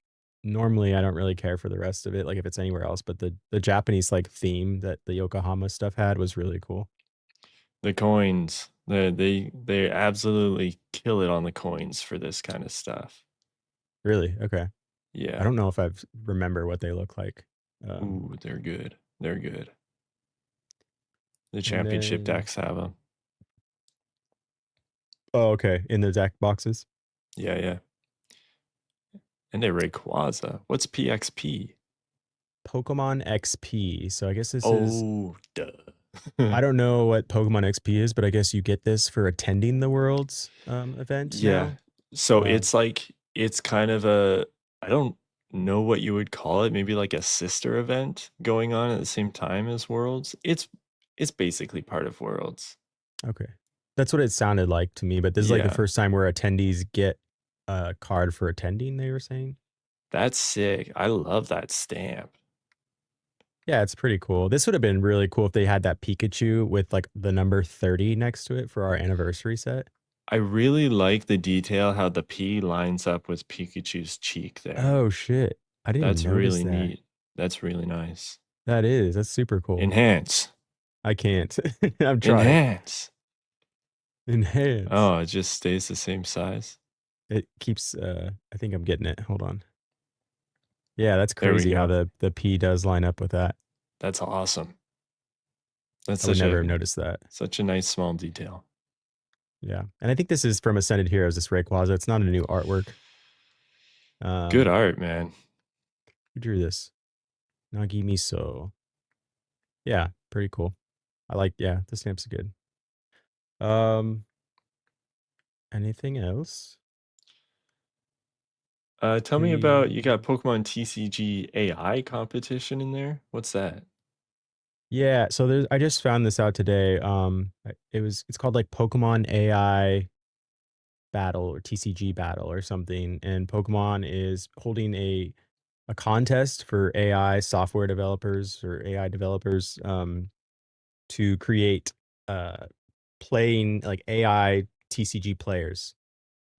normally I don't really care for the rest of it, like if it's anywhere else. But the Japanese like theme that the Yokohama stuff had was really cool. The coins. They absolutely kill it on the coins for this kind of stuff. Really? Okay. I Yeah. don't know if I've remember what they look like. Um, Ooh, they're good. They're good. The and championship then decks have them. oh, okay, in the deck boxes. Yeah, yeah. And they Rayquaza. What's PXP? Pokemon XP. So I guess this is Oh, duh. I don't know what Pokemon XP is, but I guess you get this for attending the Worlds event Yeah. now. So Uh, it's like it's kind of a I don't know what you would call it, maybe like a sister event going on at the same time as Worlds. It's basically part of Worlds. okay. That's what it sounded like to me, but this is like the Yeah. first time where attendees get a card for attending, they were saying. That's sick. I love that stamp. Yeah, it's pretty cool. This would have been really cool if they had that Pikachu with like the number 30 next to it for our anniversary set. I really like the detail how the P lines up with Pikachu's cheek there. Oh shit. I didn't even That's notice really that. neat. That's really nice. That's super cool. Enhance. I can't. I'm trying. Enhance. Enhance. Oh, it just stays the same size. It keeps I think I'm getting it. Hold on. Yeah, that's There we crazy how go. the P does line up with that. That's awesome. That's I would never have noticed that. such a nice small detail. Yeah. And I think this is from Ascended Heroes, this Rayquaza. It's not a new artwork. Good Um, art, man. who drew this? Nagi Miso. Yeah, pretty cool. I like, yeah, the stamp's good. Um, anything else? Tell me about you got The Pokemon TCG AI competition in there. What's that? Yeah, so there's I just found this out today. It's called like Pokemon AI battle or TCG battle or something. And Pokemon is holding a contest for AI software developers or AI developers to create uh playing like AI TCG players.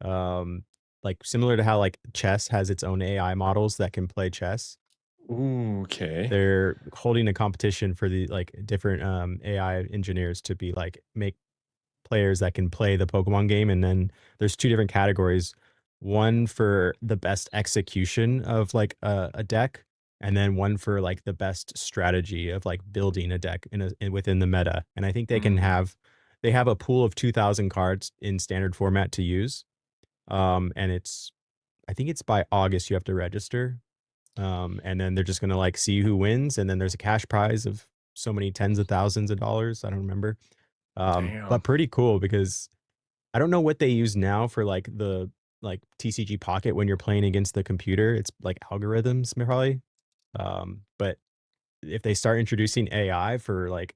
Um like similar to how like chess has its own AI models that can play chess. Ooh, okay. They're holding a competition for the like different AI engineers to be like make players that can play the Pokemon game, and then there's 2 different categories. One for the best execution of, like, a deck, and then one for, like, the best strategy of, like, building a deck within the meta, and I think Mm, they have a pool of 2,000 cards in standard format to use, and I think it's by August you have to register, and then they're just gonna, like, see who wins, and then there's a cash prize of so many tens of thousands of dollars, I don't remember, damn. but pretty cool because I don't know what they use now for like the like TCG Pocket when you're playing against the computer. It's like algorithms probably. But if they start introducing AI for like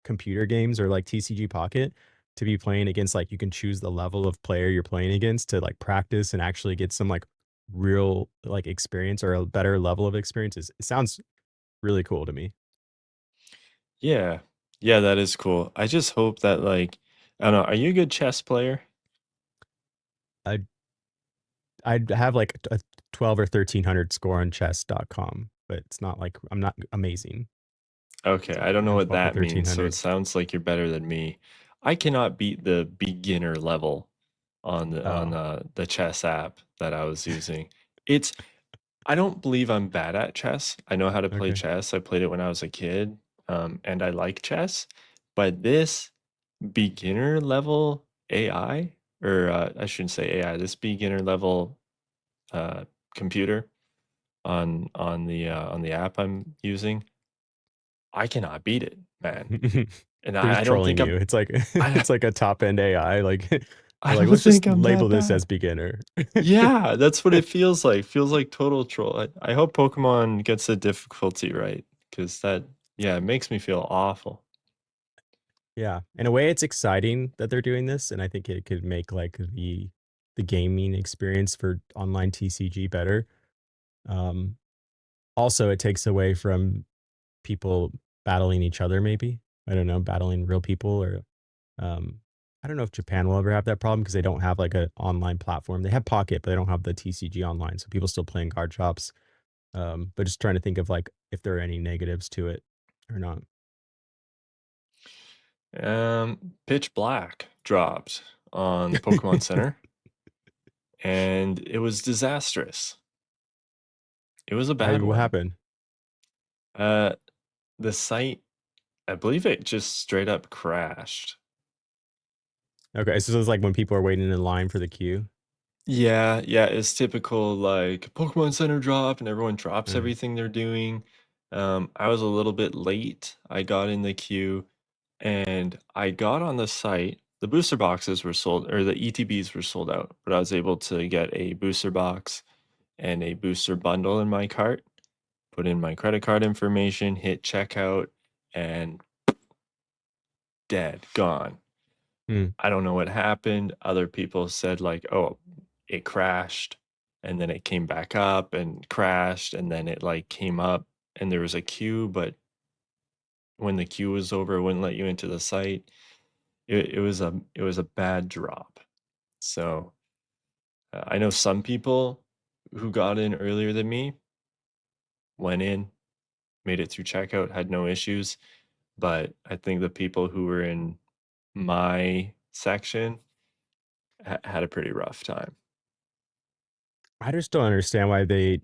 computer games or like TCG Pocket to be playing against like you can choose the level of player you're playing against to like practice and actually get some like real like experience or a better level of experiences. It sounds really cool to me. Yeah. Yeah, that is cool. I just hope that like I don't know, are you a good chess player? I I'd have like a 12 or 1300 score on chess.com, but it's not like I'm not amazing. Okay, I don't know And what 12 to that means, so it 1300. sounds like you're better than me. I cannot beat the beginner level on Oh, the chess app that I was using. It's I don't believe I'm bad at chess. I know how to play okay. chess. I played it when I was a kid, and I like chess. But this beginner level AI, or I shouldn't say AI, this beginner level uh, computer on the app I'm using, I cannot beat it, man. And They're just I don't trolling think you. I'm It's like I it's like a top end AI. Like I they're like, don't let's just think I'm label that this as bad. beginner. Yeah, that's what it feels like. Feels like total troll. I hope Pokemon gets the difficulty right, because yeah, it makes me feel awful. Yeah. In a way, it's exciting that they're doing this, and I think it could make like the gaming experience for online TCG better. Um, also, it takes away from people battling each other, maybe. I don't know, battling real people or Um, I don't know if Japan will ever have that problem because they don't have like an online platform. They have Pocket, but they don't have the TCG online, so people still play in card shops. But just trying to think of like if there are any negatives to it or not. Pitch Black dropped on the Pokemon Center, and it was disastrous. It was a Why? bad What one. happened? Uh, the site, I believe it just straight up crashed. Okay, so it's like when people are waiting in line for the queue. Yeah, yeah, it's typical like Pokemon Center drop and everyone drops Uh, everything they're doing. I was a little bit late. I got in the queue and I got on the site. The booster boxes were sold, or the ETBs were sold out, but I was able to get a booster box and a booster bundle in my cart, put in my credit card information, hit checkout, and dead, gone. hmm. I don't know what happened. Other people said like, "Oh, it crashed and then it came back up and crashed and then it like came up and there was a queue, but when the queue was over, it wouldn't let you into the site." It was a bad drop. So, I know some people who got in earlier than me went in, made it through checkout, had no issues, but I think the people who were in my section had a pretty rough time. I just don't understand why they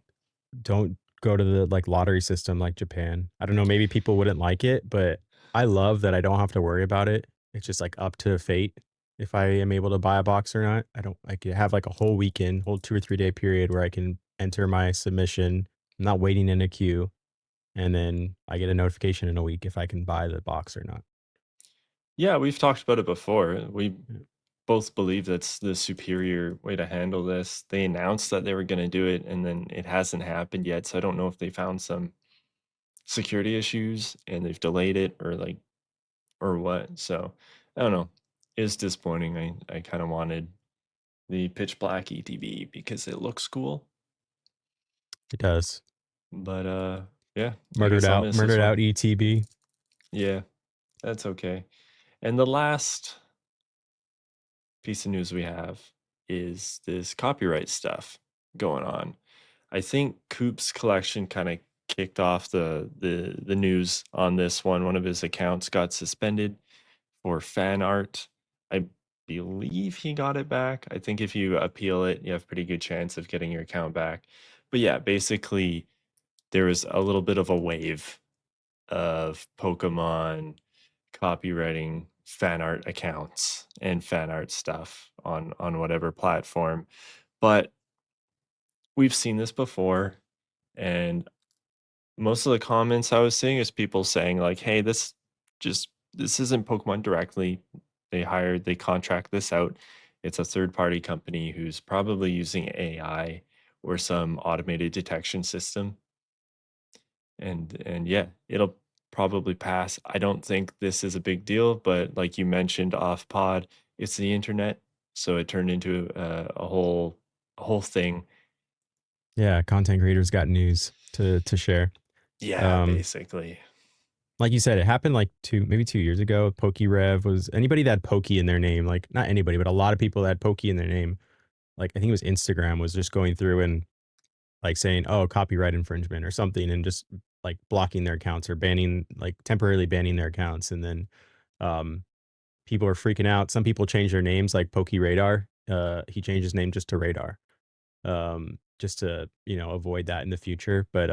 don't go to the, like, lottery system like Japan. I don't know, maybe people wouldn't like it, but I love that I don't have to worry about it. It's just, like, up to fate if I am able to buy a box or not. I don't I could have, like, a whole weekend, whole 2 or 3-day period where I can enter my submission. I'm not waiting in a queue, and then I get a notification in a week if I can buy the box or not. Yeah, we've talked about it before. We Yeah. both believe that's the superior way to handle this. They announced that they were going to do it, and then it hasn't happened yet. So I don't know if they found some security issues and they've delayed it or like or what. So I don't know. It's disappointing. I kind of wanted the pitch black ETB because it looks cool. It does. But yeah, I guess I'll miss this Murdered one. out ETB. Yeah, that's okay. And the last piece of news we have is this copyright stuff going on. I think Coop's collection kind of kicked off the news on this one. One of his accounts got suspended for fan art. I believe he got it back. I think if you appeal it, you have a pretty good chance of getting your account back. But yeah, basically there was a little bit of a wave of Pokemon copywriting fan art accounts and fan art stuff on whatever platform. But we've seen this before, and most of the comments I was seeing is people saying like, "Hey, this isn't Pokemon directly. They contract this out. It's a third party company who's probably using AI or some automated detection system." And yeah, it'll probably pass. I don't think this is a big deal, but like you mentioned off pod, it's the internet, so it turned into a whole thing. Yeah, content creators got news to share. Yeah, Um, basically. like you said, it happened like maybe 2 years ago. PokeRev was anybody that had Pokey in their name, like not anybody, but a lot of people that had Pokey in their name. Like I think it was Instagram was just going through and like saying, "Oh, copyright infringement" or something, and just like blocking their accounts or banning, like temporarily banning their accounts. And then um, people are freaking out. Some people change their names, like Pokey Radar. He changed his name just to Radar, just to avoid that in the future. But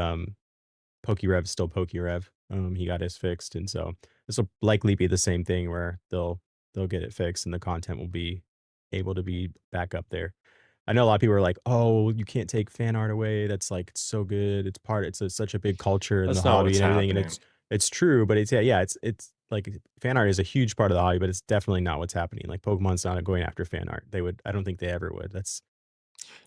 Pokerev is still Pokerev. He got his fixed, and so this will likely be the same thing where they'll get it fixed, and the content will be able to be back up there. I know a lot of people are like, "Oh, you can't take fan art away. That's like it's so good. Such a big culture in the That's not hobby what's and everything." And happening. it's true, but it's like fan art is a huge part of the hobby, but it's definitely not what's happening. Like Pokemon's not going after fan art. I don't think they ever would. That's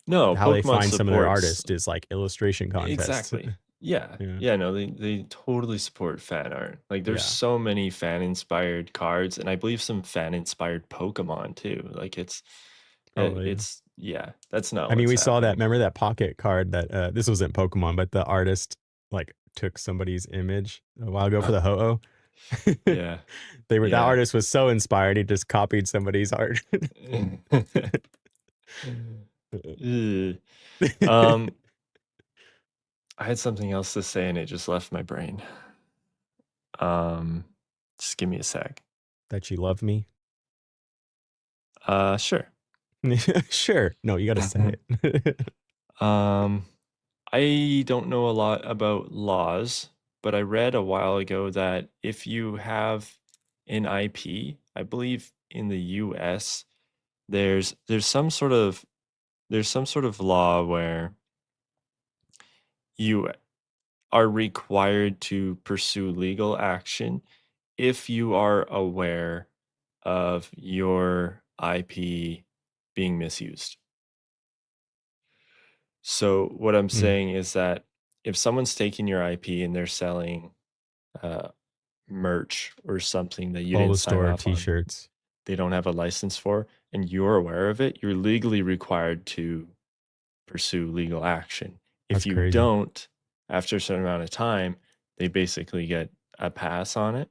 No, how they Pokemon find some of their supports. artists is like illustration contests. Exactly. Yeah. Yeah. Yeah, no, they totally support fan art. Like there's Yeah. so many fan inspired cards and I believe some fan inspired Pokemon too. Like Probably, yeah. it's yeah, that's not I mean, what's we saw that happening. remember that pocket card that, this wasn't Pokemon, but the artist, like, took somebody's image a while ago for the Ho-Oh? Yeah. That Yeah. artist was so inspired, he just copied somebody's art. Ugh. Um, I had something else to say and it just left my brain. Um, just give me a sec. that you love me? Sure. Sure. No, you gotta say it. Um, I don't know a lot about laws, but I read a while ago that if you have an IP, I believe in the US, there's some sort of law where you are required to pursue legal action if you are aware of your IP being misused. So what I'm Mm. saying is that if someone's taking your IP and they're selling uh, merch or something that you All didn't the sign store off on, T-shirts. they don't have a license for, and you're aware of it, you're legally required to pursue legal action. If That's you crazy. don't, after a certain amount of time, they basically get a pass on it.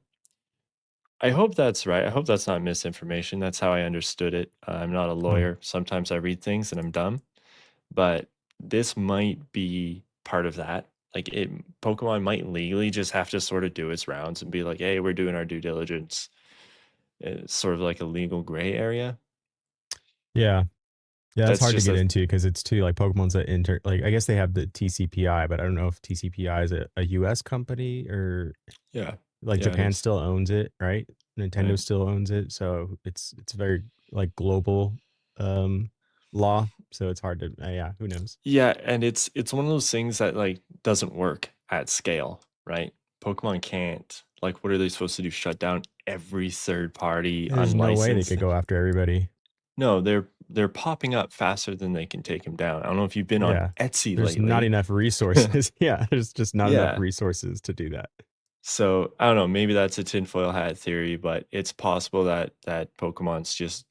I hope that's right. I hope that's not misinformation. That's how I understood it. I'm not a Oh, lawyer. Sometimes I read things and I'm dumb, but this might be part of that. Like it, Pokemon might legally just have to sort of do its rounds and be like, "Hey, we're doing our due diligence." It's sort of like a legal gray area. yeah. Yeah, that's That's hard to just get a into because it's too like Pokemon's a like I guess they have the TCPI, but I don't know if TCPI is a US company or yeah, like yeah, I think Japan so. still owns it, right? Nintendo Right. still owns it, so it's very like global um law, so it's hard to yeah, who knows. Yeah, and it's one of those things that like doesn't work at scale, right? Pokemon can't. Like, what are they supposed to do? Shut down every third party There's no way they unlicensed? could go after everybody. No, they're popping up faster than they can take them down. I don't know if you've been on Yeah. Etsy There's not lately. enough resources. Yeah, there's just not enough Yeah. resources to do that. So I don't know. Maybe that's a tinfoil hat theory, but it's possible that Pokemon's just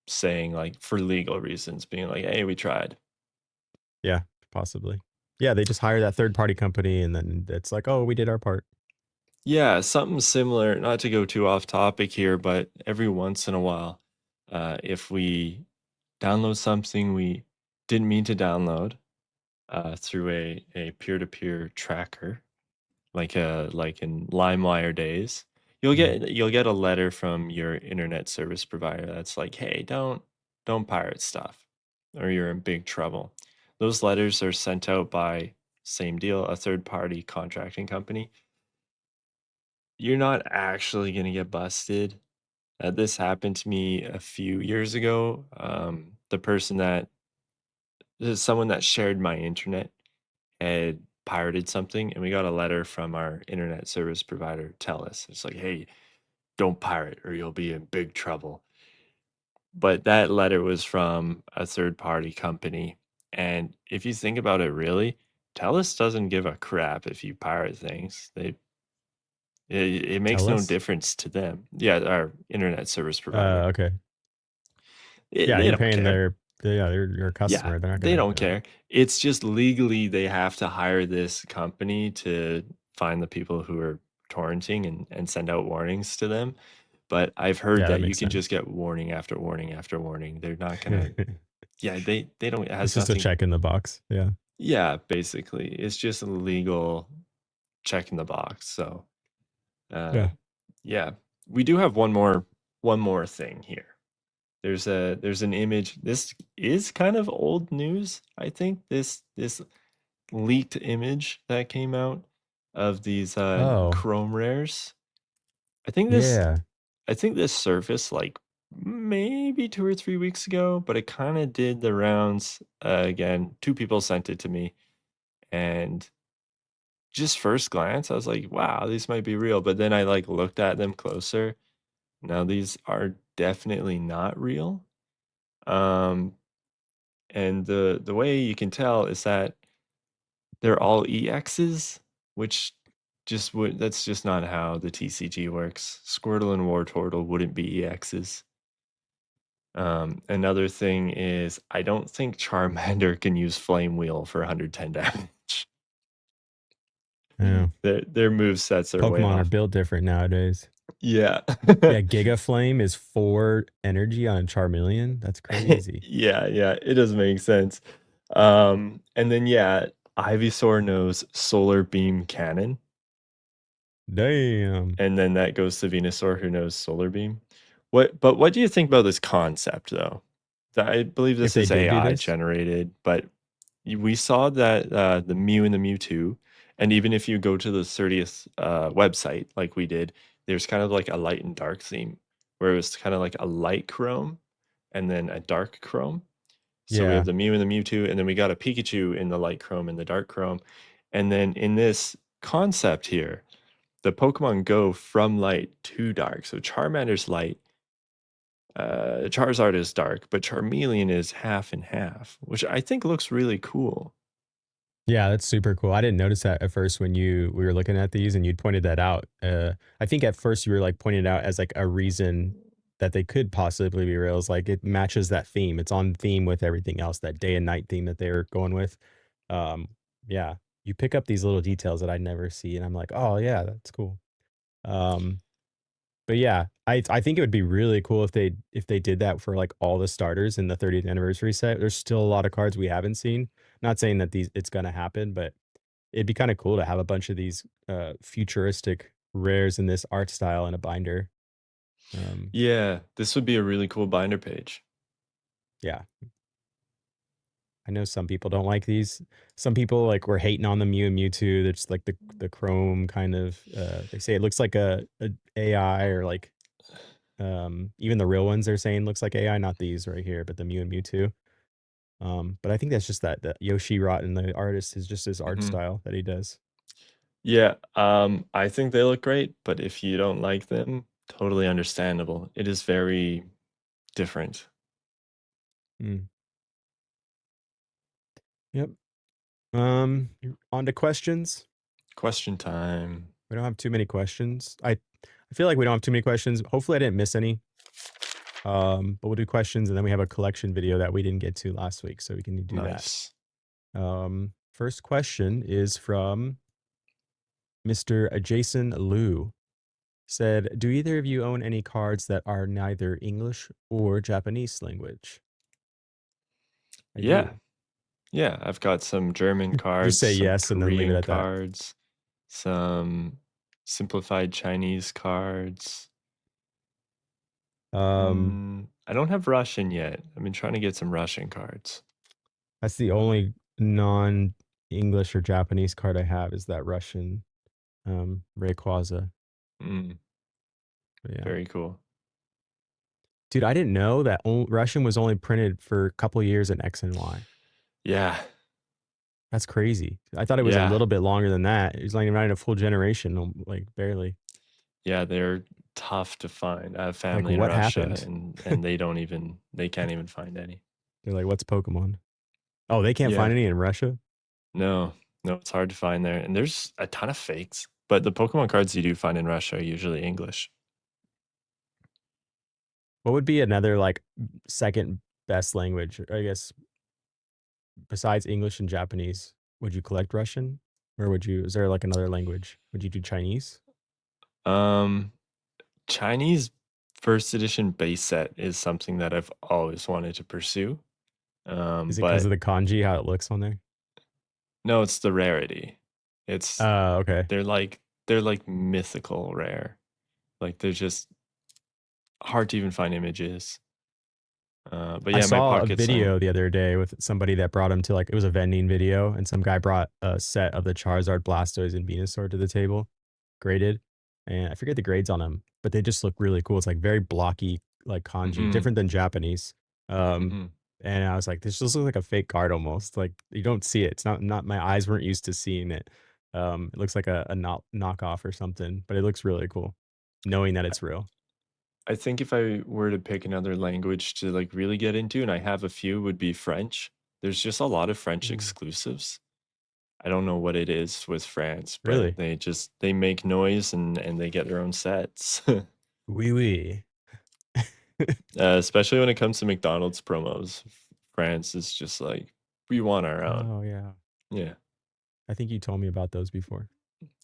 saying like for legal reasons, being like, "Hey, we tried." Yeah, possibly. Yeah, they just hire that third party company and then it's like, "Oh, we did our part." Yeah, something similar. Not to go too off topic here, but every once in a while, if we download something we didn't mean to download through a peer to peer tracker, like in LimeWire days, Mm. you'll get a letter from your internet service provider that's like, "Hey, don't pirate stuff, or you're in big trouble." Those letters are sent out by same deal, a third party contracting company. You're not actually gonna get busted. This happened to me a few years ago. The person that someone that shared my internet had pirated something, and we got a letter from our internet service provider tell us it's like, "Hey, don't pirate or you'll be in big trouble." But that letter was from a third party company, and if you think about it, really, TELUS doesn't give a crap if you pirate things. It makes Tell no us? difference to them. Yeah, our internet service provider. Okay. Yeah, They you're don't paying care. yeah, they're your Yeah, customer. They're not they gonna don't care. It's just legally they have to hire this company to find the people who are torrenting and send out warnings to them. But I've heard yeah, that that you makes can just sense. get warning after warning after warning. They're not gonna. Yeah, they don't. It It's has just a nothing. check in the box. Yeah. Yeah, basically, it's just a legal check in the box. So, uh, Yeah. yeah, we do have one more thing here. There's an image. This is kind of old news. I think this leaked image that came out of these Oh, chrome rares. I think this yeah. I think this surfaced like maybe 2 or 3 weeks ago, but it kind of did the rounds again. Two people sent it to me, and just first glance, I was like, "Wow, these might be real." But then I like looked at them closer. Now these are definitely not real. Um, and the way you can tell is that they're all EXs, which just would that's just not how the TCG works. Squirtle and Wartortle wouldn't be EXs. Another thing is I don't think Charmander can use Flame Wheel for 110 damage. Yeah. Their move sets are way Pokemon are off. built different nowadays. Yeah. Yeah, Giga Flame is 4 energy on Charmeleon. That's crazy. Yeah, yeah, it does make sense. And then yeah, Ivysaur knows Solar Beam Cannon. Damn. and then that goes to Venusaur, who knows Solar Beam. What do you think about this concept, though? I believe If this they is did do AI this, generated, but we saw that the Mew and the Mewtwo, and even if you go to the 30th website, like we did, there's kind of like a light and dark theme, where it was kind of like a light chrome and then a dark chrome. So we have yeah. the Mew and the Mewtwo, and then we got a Pikachu in the light chrome and the dark chrome. And then in this concept here, the Pokemon go from light to dark. So Charmander's light, Charizard is dark, but Charmeleon is half and half, which I think looks really cool. Yeah, that's super cool. I didn't notice that at first when we were looking at these and you'd pointed that out. I think at first you were like pointing it out as like a reason that they could possibly be real. Is like it matches that theme. It's on theme with everything else, that day and night theme that they were going with. Um, yeah, you pick up these little details that I never see, and I'm like, oh yeah, that's cool. Um, but yeah, I think it would be really cool if they did that for like all the starters in the 30th anniversary set. There's still a lot of cards we haven't seen. Not saying that these it's gonna happen, but it'd be kinda cool to have a bunch of these, futuristic rares in this art style in a binder. Um, Yeah, this would be a really cool binder page. yeah. I know some people don't like these. Some people, like, were hating on the Mew and Mewtwo. That's like the chrome kind of, they say it looks like a AI or, like, even the real ones they're saying looks like AI, not these right here, but the Mew and Mewtwo. But I think that's just that Yoshi Rotten, the artist, is just his art Hmm. style that he does. Yeah, I think they look great, but if you don't like them, totally understandable. It is very different. Mm, yep. On to questions. Question time. We don't have too many questions. I feel like we don't have too many questions. Hopefully, I didn't miss any. But we'll do questions, and then we have a collection video that we didn't get to last week, so we can do that. Nice. First question is from Mr. Jason Liu. Said, "Do either of you own any cards that are neither English or Japanese language?" I Yeah, do. yeah, I've got some German Just cards, say some yes and then leave it Korean at that. cards, some simplified Chinese cards. Um, I don't have Russian yet. I've been trying to get some Russian cards. that's the only non-English or Japanese card I have is that Russian Rayquaza. Mm, But yeah. very cool. Dude, I didn't know that Russian was only printed for a couple years in X and Y. Yeah, That's crazy. I thought it was a yeah, little bit longer than that. It was like not even a full generation, like barely. yeah, they're tough to find. I have Like family in what Russia, happened? and they can't even find any. They're like, what's Pokemon? Oh, they can't find Yeah, any in Russia? no, no, it's hard to find there, and there's a ton of fakes. But the Pokemon cards you do find in Russia are usually English. What would be another like second best language? I guess besides English and Japanese, would you collect Russian? Or would you, is there like another language? Would you do Chinese? Um, Chinese first edition base set is something that I've always wanted to pursue. Is it because of But the kanji, how it looks on there? no, it's the rarity. It's Okay. they're like they're like mythical rare. Like they're just hard to even find images. But I yeah, might saw a pocket video some. the other day with somebody that brought him to like it was a vending video, and some guy brought a set of the Charizard, Blastoise, and Venusaur to the table, graded, and I forget the grades on them, but they just look really cool. It's like very blocky, like kanji, Hmm. different than Japanese. Um, Hmm. and I was like, this just looks like a fake card almost. Like you don't see it. It's not my eyes weren't used to seeing it. It looks like a knockoff or something, but it looks really cool, knowing that it's real. I think if I were to pick another language to like really get into, and I have a few, would be French. There's just a lot of French Ooh. exclusives. I don't know what it is with France, but Really? they make noise and they get their own sets. Oui, oui. Especially when it comes to McDonald's promos. France is just like, we want our own. Oh yeah. Yeah. I think you told me about those before.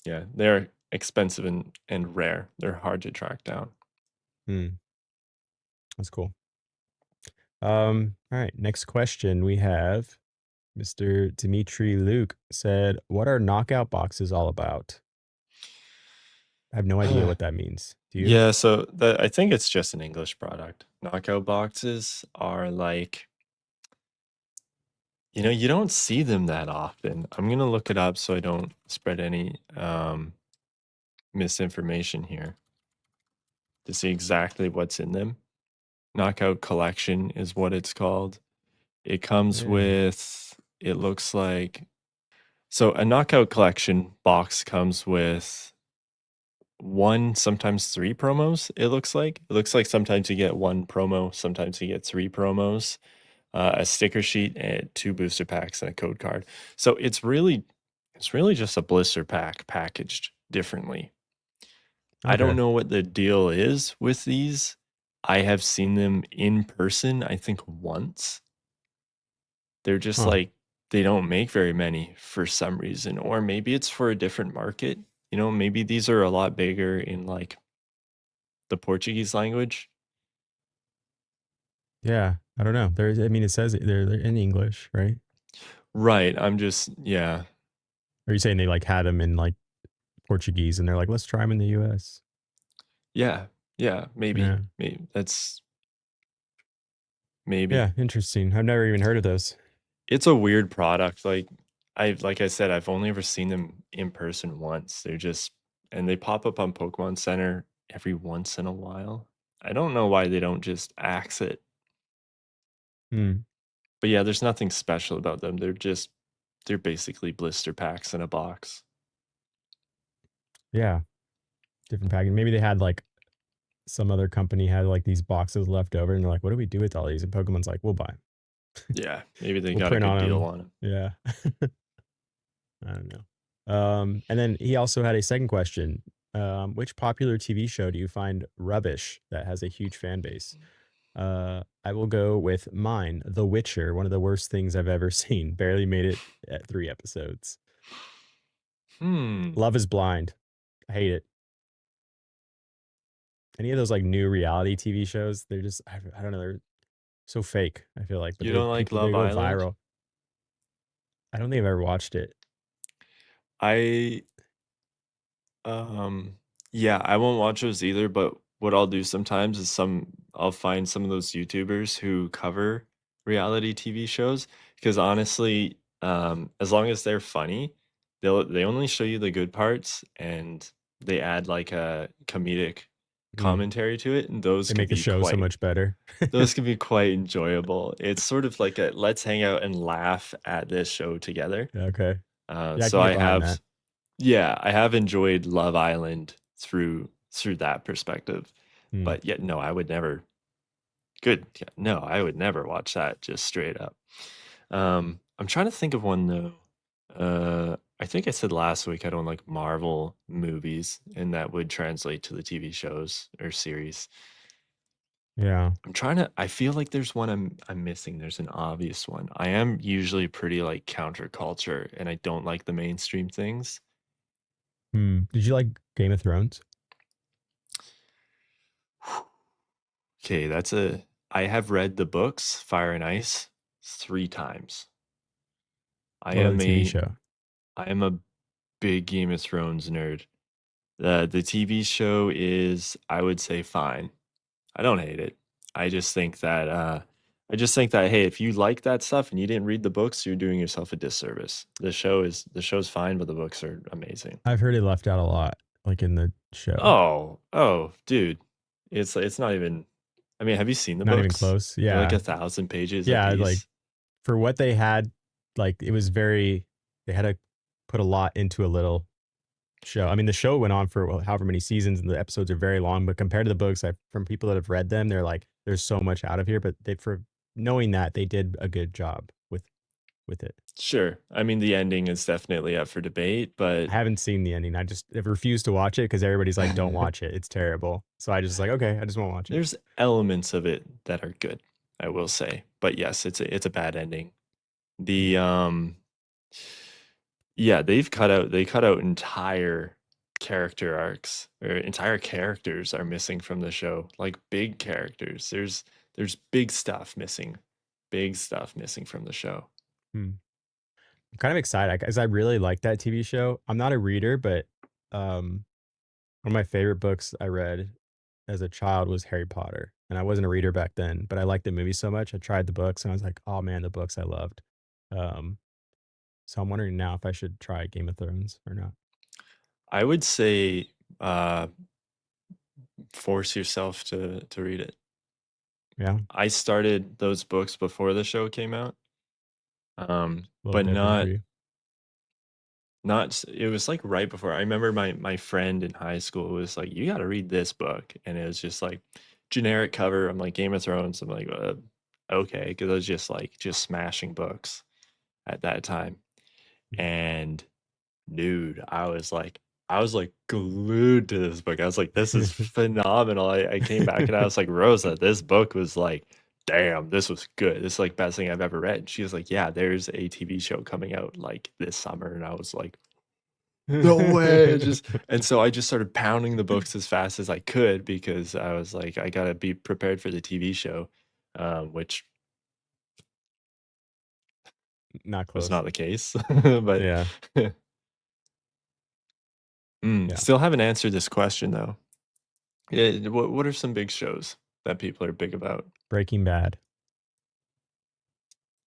Yeah. They're expensive and rare. They're hard to track down. Hmm, that's cool. All right, next question we have Mr. Dimitri Luke said, "What are knockout boxes all about?" I have no idea what that means. Do you? Yeah, so that I think it's just an English product. Knockout boxes are like, you don't see them that often. I'm gonna look it up so I don't spread any misinformation here to see exactly what's in them. Knockout collection is what it's called. It comes Yeah. with, it looks like, so a knockout collection box comes with one, sometimes three promos, it looks like. It looks like sometimes you get one promo, sometimes you get three promos, a sticker sheet, and two booster packs, and a code card. So it's really just a blister pack packaged differently. I don't Okay. know what the deal is with these. I have seen them in person, I think once. They're just Huh. like, they don't make very many for some reason, or maybe it's for a different market. Maybe these are a lot bigger in like the Portuguese language. Yeah. I don't know. There's. I mean, it says they're in English, right? Right. Yeah. Are you saying they like had them in like Portuguese and they're like, let's try them in the U.S. Yeah. Yeah. Yeah. Maybe that's maybe. Yeah. Interesting. I've never even heard of those. It's a weird product. Like I said, I've only ever seen them in person once. And they pop up on Pokemon Center every once in a while. I don't know why they don't just axe it. Hmm. But yeah, there's nothing special about them. They're basically blister packs in a box. Yeah. Different packaging. Maybe they had like some other company had like these boxes left over and they're like, what do we do with all these? And Pokemon's like, we'll buy 'em. Yeah, maybe they We'll got a print good on deal them. on them. Yeah. I don't know. And then he also had a second question. Which popular TV show do you find rubbish that has a huge fan base? I will go with mine, The Witcher, one of the worst things I've ever seen. Barely made it at 3 episodes. Hmm. Love is Blind. I hate it. Any of those like new reality TV shows, they're just I don't know, they're so fake, I feel like, but You they're don't like people they Love go Island? viral. I don't think I've ever watched it. I Um, yeah, I won't watch those either, but what I'll do sometimes is I'll find some of those YouTubers who cover reality TV shows because honestly, as long as they're funny, they only show you the good parts and they add like a comedic Mm, commentary to it, and they make the show so much better. those can be quite enjoyable. It's sort of like a let's hang out and laugh at this show together. Okay. Yeah, I So can get behind that. yeah, I have enjoyed Love Island through that perspective. Mm, But yet no, I would never good. Yeah, no, I would never watch that just straight up. I'm trying to think of one though. I think I said last week I don't like Marvel movies, and that would translate to the TV shows or series. yeah. I feel like there's one I'm missing. There's an obvious one. I am usually pretty like counterculture and I don't like the mainstream things. Did you like Game of Thrones? Okay, I have read the books, Fire and Ice, 3 times. I What about am the TV a show? I am a big Game of Thrones nerd. The TV show is, I would say, fine. I don't hate it. I just think that hey, if you like that stuff and you didn't read the books, you're doing yourself a disservice. The show's fine, but the books are amazing. I've heard it left out a lot, like in the show. Oh, dude. It's not even, I mean, have you seen the Not even books? close. They're like Yeah. 1,000 pages a Yeah, like piece. for what they had, like it was very they had to put a lot into a little show. I mean, the show went on for however many seasons, and the episodes are very long. But compared to the books, from people that have read them, they're like, "There's so much out of here." But they, for knowing that, they did a good job with it. Sure. I mean, the ending is definitely up for debate, but I haven't seen the ending. I've refused to watch it because everybody's like, "Don't watch it. It's terrible." So I just like, okay, I just won't watch it. there's elements of it that are good, I will say. But yes, it's a bad ending. The yeah, they cut out entire character arcs, or entire characters are missing from the show. Like big characters. There's big stuff missing. Big stuff missing from the show. Hmm. I'm kind of excited because I really like that TV show. I'm not a reader, but um, One of my favorite books I read as a child was Harry Potter, and I wasn't a reader back then, but I liked the movie so much. I tried the books, and I was like, "Oh man, the books I loved." Um, so I'm wondering now if I should try Game of Thrones or not. I would say force yourself to read it. Yeah, I started those books before the show came out, a little but different for you. not it was like right before. I remember my friend in high school was like, "You got to read this book," and it was just like generic cover. I'm like Game of Thrones. I'm like, okay, because I was just like just smashing books at that time, and dude, I was like glued to this book. I was like, this is phenomenal. I came back and I was like, Rosa, this book was like, damn, this was good. This is like best thing I've ever read. And she was like, yeah, there's a TV show coming out like this summer. And I was like, no way. It just and so I just started pounding the books as fast as I could because I was like, I gotta be prepared for the TV show, which Not was close. not the case. But Yeah, yeah. still haven't answered this question though. Yeah, what are some big shows that people are big about? Breaking Bad.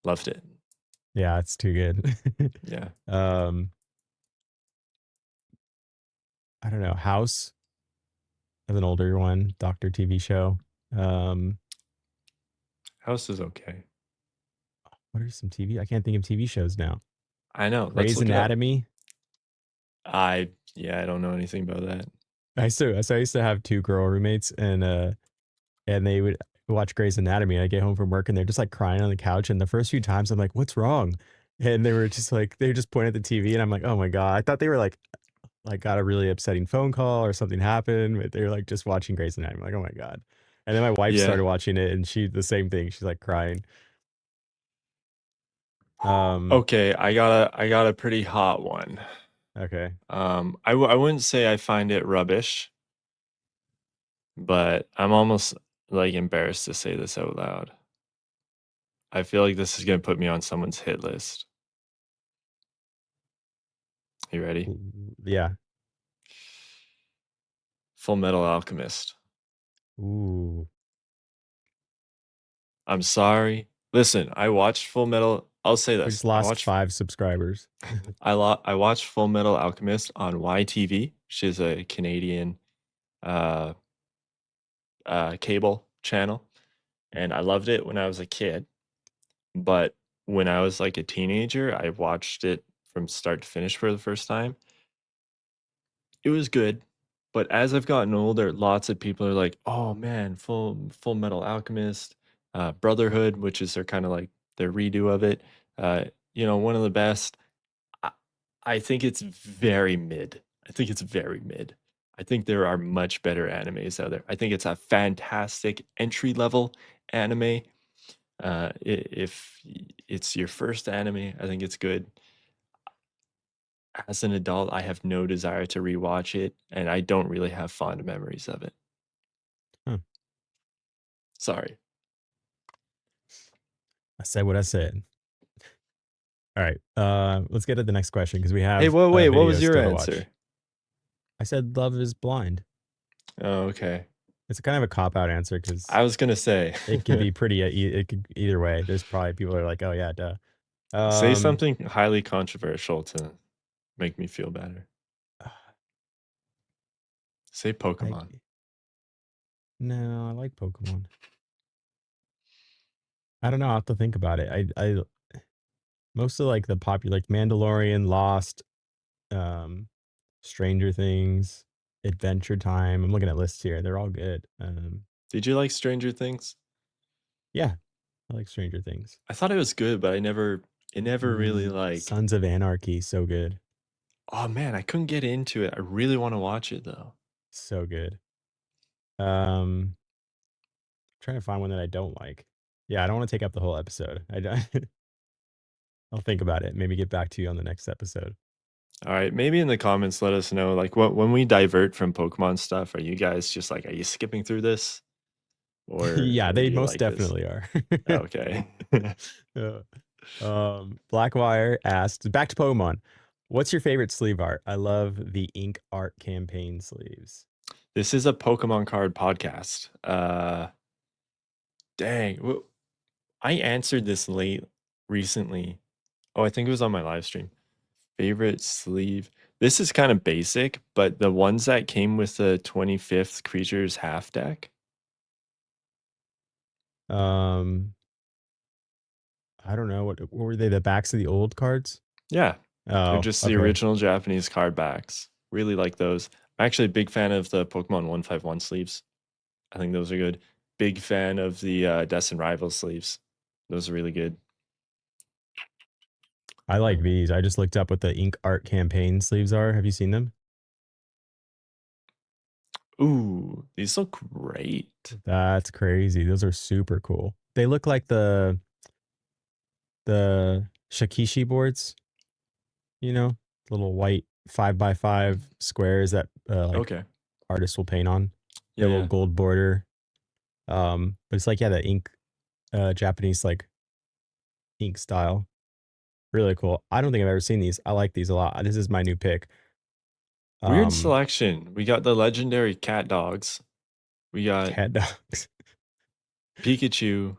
Loved it. Yeah, it's too good. Yeah. um, I don't know. House as an older one, Doctor TV show. Um, House is okay. what are some TV? I can't think of TV shows now. I know. Let's Grey's look it up. Anatomy. Yeah, I don't know anything about that. I used to have two girl roommates, and they would watch Grey's Anatomy. And I get home from work, and they're just like crying on the couch. And the first few times, I'm like, "What's wrong?" And they were just like, they just point at the TV, and I'm like, "Oh my god!" I thought they were like got a really upsetting phone call or something happened, but they were like just watching Grey's Anatomy. I'm like, "Oh my god!" And then my wife Yeah. started watching it, and she the same thing. She's like crying. Um, Okay, I got a pretty hot one. okay. I wouldn't say I find it rubbish, but I'm almost like embarrassed to say this out loud. I feel like this is gonna put me on someone's hit list. You ready? Yeah. Full Metal Alchemist. Ooh. I'm sorry. Listen, I watched Full Metal. I'll say We this. just lost 5 subscribers. I watched Full Metal Alchemist on YTV, which is a Canadian uh, cable channel, and I loved it when I was a kid. But when I was like a teenager, I watched it from start to finish for the first time. It was good, but as I've gotten older, lots of people are like, "Oh man, Full Metal Alchemist, Brotherhood," which is their kind of like their redo of it. One of the best. I, I think it's very mid. I think it's very mid. I think there are much better animes out there. I think it's a fantastic entry level anime. If it's your first anime, I think it's good. As an adult, I have no desire to rewatch it, and I don't really have fond memories of it. Huh. Sorry. I said what I said. All right. Let's get to the next question because we Hey, have whoa, a wait, what video was your still to watch. answer? I said Love is Blind. Oh, okay. It's kind of a cop out answer because I was gonna say, it can be pretty. It could either way. There's probably people are like, "Oh yeah, duh." say Um, something highly controversial to make me feel better. Say I Pokemon. no, I like Pokemon. I don't know. I have to think about it. I most of like the popular like Mandalorian, Lost, um, Stranger Things, Adventure Time. I'm looking at lists here. They're all good. Did you like Stranger Things? Yeah, I like Stranger Things. I thought it was good, but it never really Ooh, like. Sons of Anarchy, so good, Oh man, I couldn't get into it. I really want to watch it though. so good. Um, trying to find one that I don't like. Yeah, I don't want to take up the whole episode. I'll think about it. Maybe get back to you on the next episode. All right, maybe in the comments let us know like what when we divert from Pokemon stuff, are you guys just like, are you skipping through this? Yeah, Or they do you most like this? definitely are. Okay. Uh, Blackwire asked, back to Pokemon. What's your favorite sleeve art? I love the ink art campaign sleeves. This is a Pokemon card podcast. Dang. I answered this late recently. Oh, I think it was on my live stream. Favorite sleeve. This is kind of basic, but the ones that came with the 25th creatures half deck. Um, I don't know what were they, the backs of the old cards? Yeah, they're Oh, just the okay. original Japanese card backs. Really like those. I'm actually a big fan of the Pokemon 151 sleeves. I think those are good. Big fan of the Destin Rivals sleeves. Those are really good. I like these. I just looked up what the ink art campaign sleeves are. Have you seen them? Ooh, these look great. That's crazy. Those are super cool. They look like the Shakishi boards, you know, little white 5x5 squares that like Okay. artists will paint on. Yeah, Their little yeah. gold border. But it's like, yeah, the ink Japanese like ink style. Really cool. I don't think I've ever seen these. I like these a lot. This is my new pick. Weird Um, selection. We got the legendary cat dogs. We got cat dogs. Pikachu,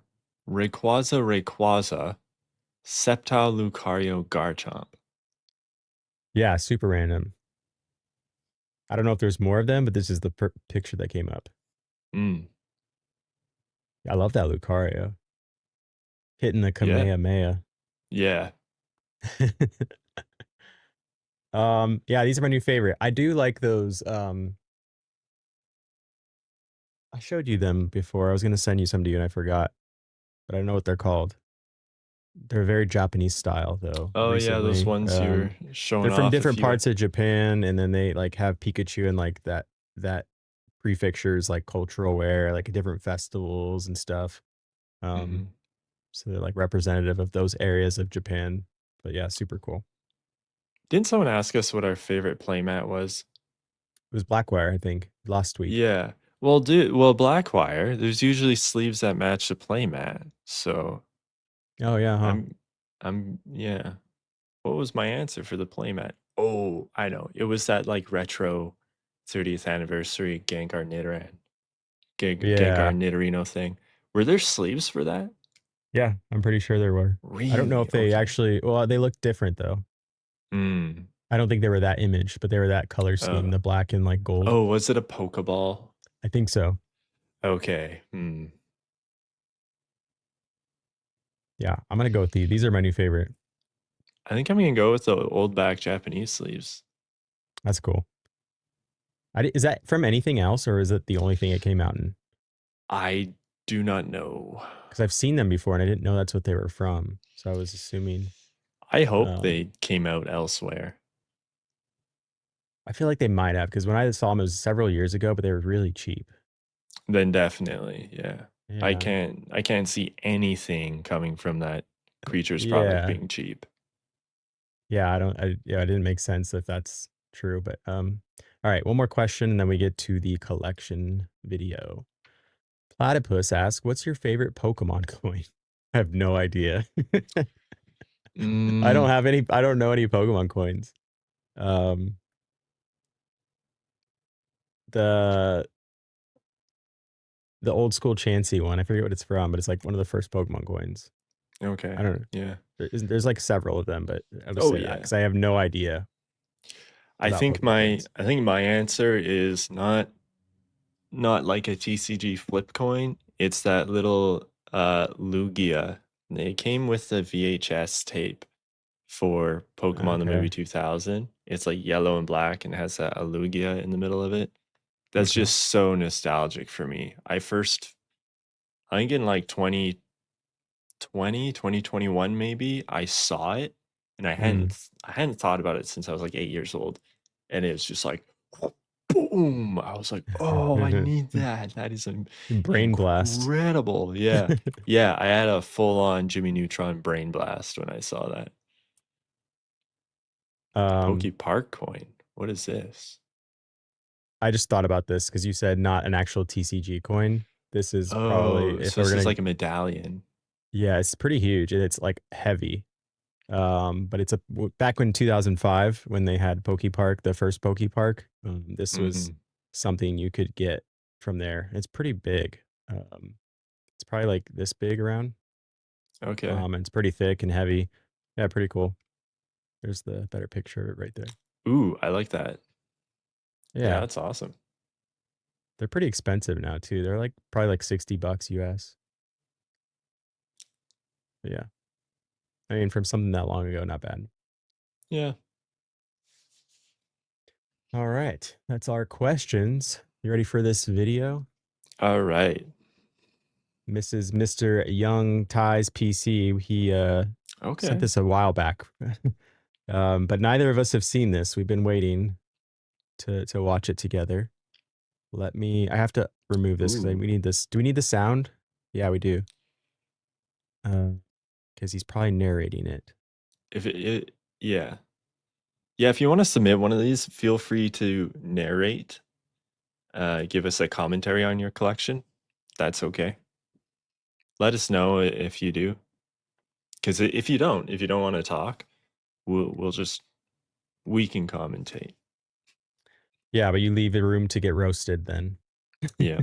Rayquaza, Sceptile Lucario Garchomp. Yeah, super random. I don't know if there's more of them, but this is the picture that came up. Mm, I love that Lucario hitting the yeah, Kamehameha. yeah. Yeah, these are my new favorite. I do like those. I showed you them before. I was gonna send you some to you and I forgot, but I don't know what they're called. They're very Japanese style though, Oh yeah, those recently. ones you were They're showing from off a different few. parts of Japan, and then they like have Pikachu and like that prefectures like cultural wear, like different festivals and stuff. Um, Hmm. so they're like representative of those areas of Japan. But yeah, super cool. Didn't someone ask us what our favorite playmat was? It was Blackwire, I think, last week. Yeah. Well, Blackwire, there's usually sleeves that match the playmat. So Oh yeah, huh? I'm, yeah. What was my answer for the playmat? Oh, I know. It was that like retro 30th anniversary Gengar Yeah. Nidorino thing. Were there sleeves for that? Yeah, I'm pretty sure there were. I don't know Really? if they Okay. actually, well, they look different though. Hmm. I don't think they were that image, but they were that color scheme, Uh, the black and like gold. oh, was it a Pokeball? I think so. Okay. Hmm. Yeah, I'm gonna go with these. These are my new favorite. I think I'm gonna go with the old back Japanese sleeves. That's cool. Is that from anything else, or is it the only thing it came out in? I do not know. Because I've seen them before and I didn't know that's what they were from. So I was assuming. I hope Um, they came out elsewhere. I feel like they might have because when I saw them, it was several years ago, but they were really cheap. Then definitely, yeah. Yeah, I can't see anything coming from that creature's product yeah, being cheap. yeah. I don't. Yeah, it didn't make sense if that's true. But all right. One more question, and then we get to the collection video. Platypus asks, "What's your favorite Pokemon coin?" I have no idea. I don't Mm, have any. I don't know any Pokemon coins. Um, the the old school Chansey one. I forget what it's from, but it's like one of the first Pokemon coins. I okay. don't know. Yeah. There's like several of them, but I'll just Oh say that yeah. because I have no idea about Pokemon coins. I think my answer is not like a TCG flip coin. It's that little Lugia. It came with the VHS tape for Pokemon the movie Okay. 2000. It's like yellow and black and has that Lugia in the middle of it. That's Okay. just so nostalgic for me. I think in like 2021 maybe, I saw it and Mm. I hadn't thought about it since I was like 8 years old. And it was just like boom. I was like, oh, I need that. That is Brain blast. incredible. Yeah. Yeah. I had a full on Jimmy Neutron brain blast when I saw that. um, Poke Park coin. What is this? I just thought about this because you said not an actual TCG coin. This is probably Oh, if so we're this is gonna. like a medallion. Yeah, it's pretty huge and it's like heavy. But it's back in 2005 when they had Poke Park, the first Poke Park. This was Mhm. something you could get from there. It's pretty big. It's probably like this big around. Okay. And it's pretty thick and heavy. Yeah, pretty cool. There's the better picture of it right there. Ooh, I like that. Yeah, Yeah, that's awesome. they're pretty expensive now too. They're like probably like $60 US. But yeah, I mean, from something that long ago, not bad. Yeah. All right, that's our questions. You ready for this video? All right. Mr. Young Ties PC, he sent Okay. this a while back. But neither of us have seen this. We've been waiting to watch it together. I have to remove this because Ooh. we need this. Do we need the sound? Yeah, we do. Because he's probably narrating it. If yeah. Yeah, if you wanna submit one of these, feel free to narrate, give us a commentary on your collection. That's okay. Let us know if you do, because if you don't wanna talk, we'll just we can commentate. Yeah, but you leave the room to get roasted then. Yeah.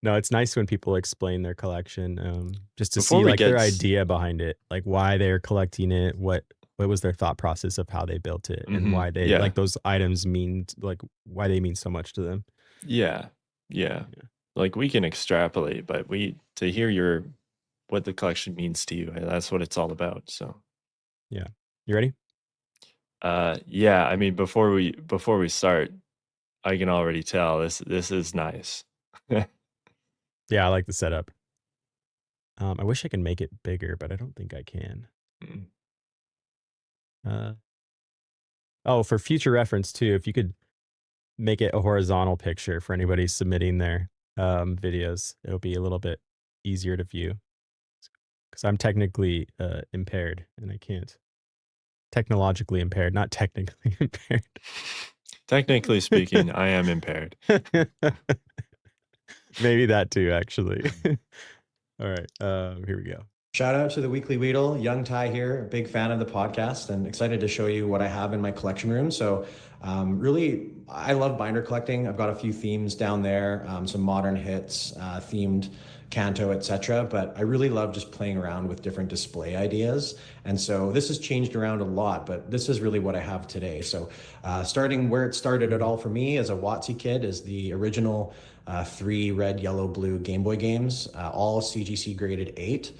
No, it's nice when people explain their collection, just to Before see we like get their s idea behind it, like why they're collecting it, what was their thought process of how they built it, and Mhm. why they Yeah. like those items mean like why they mean so much to them. Yeah. Yeah. Yeah. Like, we can extrapolate, but we to hear your what the collection means to you, that's what it's all about, so Yeah. You ready? yeah, I mean, before we start, I can already tell this is nice. Yeah, I like the setup. I wish I could make it bigger, but I don't think I can. Mm. Uh, oh, for future reference too, if you could make it a horizontal picture for anybody submitting their videos, it'll be a little bit easier to view because I'm technically impaired and I can't technologically impaired, not technically impaired. Technically speaking, I am impaired. Maybe that too, actually. All right, here we go. Shout out to the Weekly Weedle, Young Ty here, big fan of the podcast and excited to show you what I have in my collection room. So, really, I love binder collecting. I've got a few themes down there, some modern hits, themed Kanto, etc. But I really love just playing around with different display ideas. And so this has changed around a lot, but this is really what I have today. So, starting where it started it Mm, all for me as a WotC kid is the original three red, yellow, blue Game Boy games, all CGC graded 8.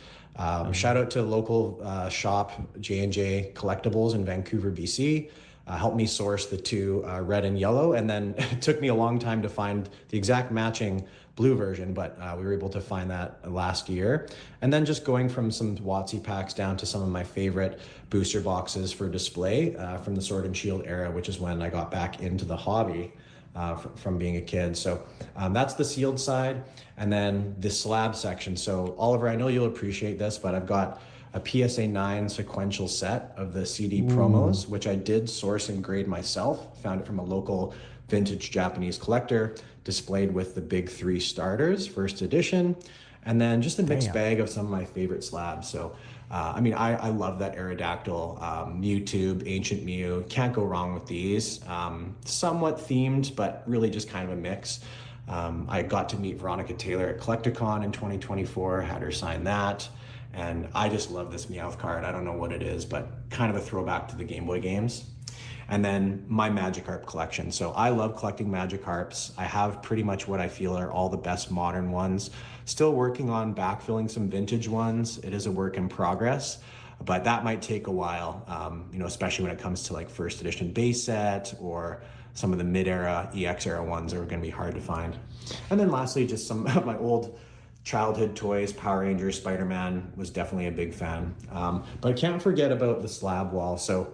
Shout um, out to local shop J&J Collectibles in Vancouver, BC. Helped me source the two red and yellow, and then it took me a long time to find the exact matching blue version, but we were able to find that last year. And then just going from some WotC packs down to some of my favorite booster boxes for display from the Sword and Shield era, which is when I got back into the hobby from being a kid. So that's the sealed side. And then the slab section. So Oliver, I know you'll appreciate this, but I've got a PSA 9 sequential set of the CD ooh, promos, which I did source and grade myself. Found it from a local vintage Japanese collector, displayed with the big three starters, first edition, and then just a mixed damn. bag of some of my favorite slabs. So, I mean, I love that Aerodactyl, Mewtwo, Ancient Mew. Can't go wrong with these. Somewhat themed, but really just kind of a mix. I got to meet Veronica Taylor at Collecticon in 2024, had her sign that. And I just love this Meowth card. I don't know what it is, but kind of a throwback to the Game Boy games. And then my Magikarp collection. So I love collecting Magikarps. I have pretty much what I feel are all the best modern ones. Still working on backfilling some vintage ones. It is a work in progress, but that might take a while, especially when it comes to like first edition base set or some of the mid-era EX era ones are going to be hard to find. And then lastly, just some of my old childhood toys. Power Rangers, Spider-Man was definitely a big fan. But I can't forget about the slab wall. So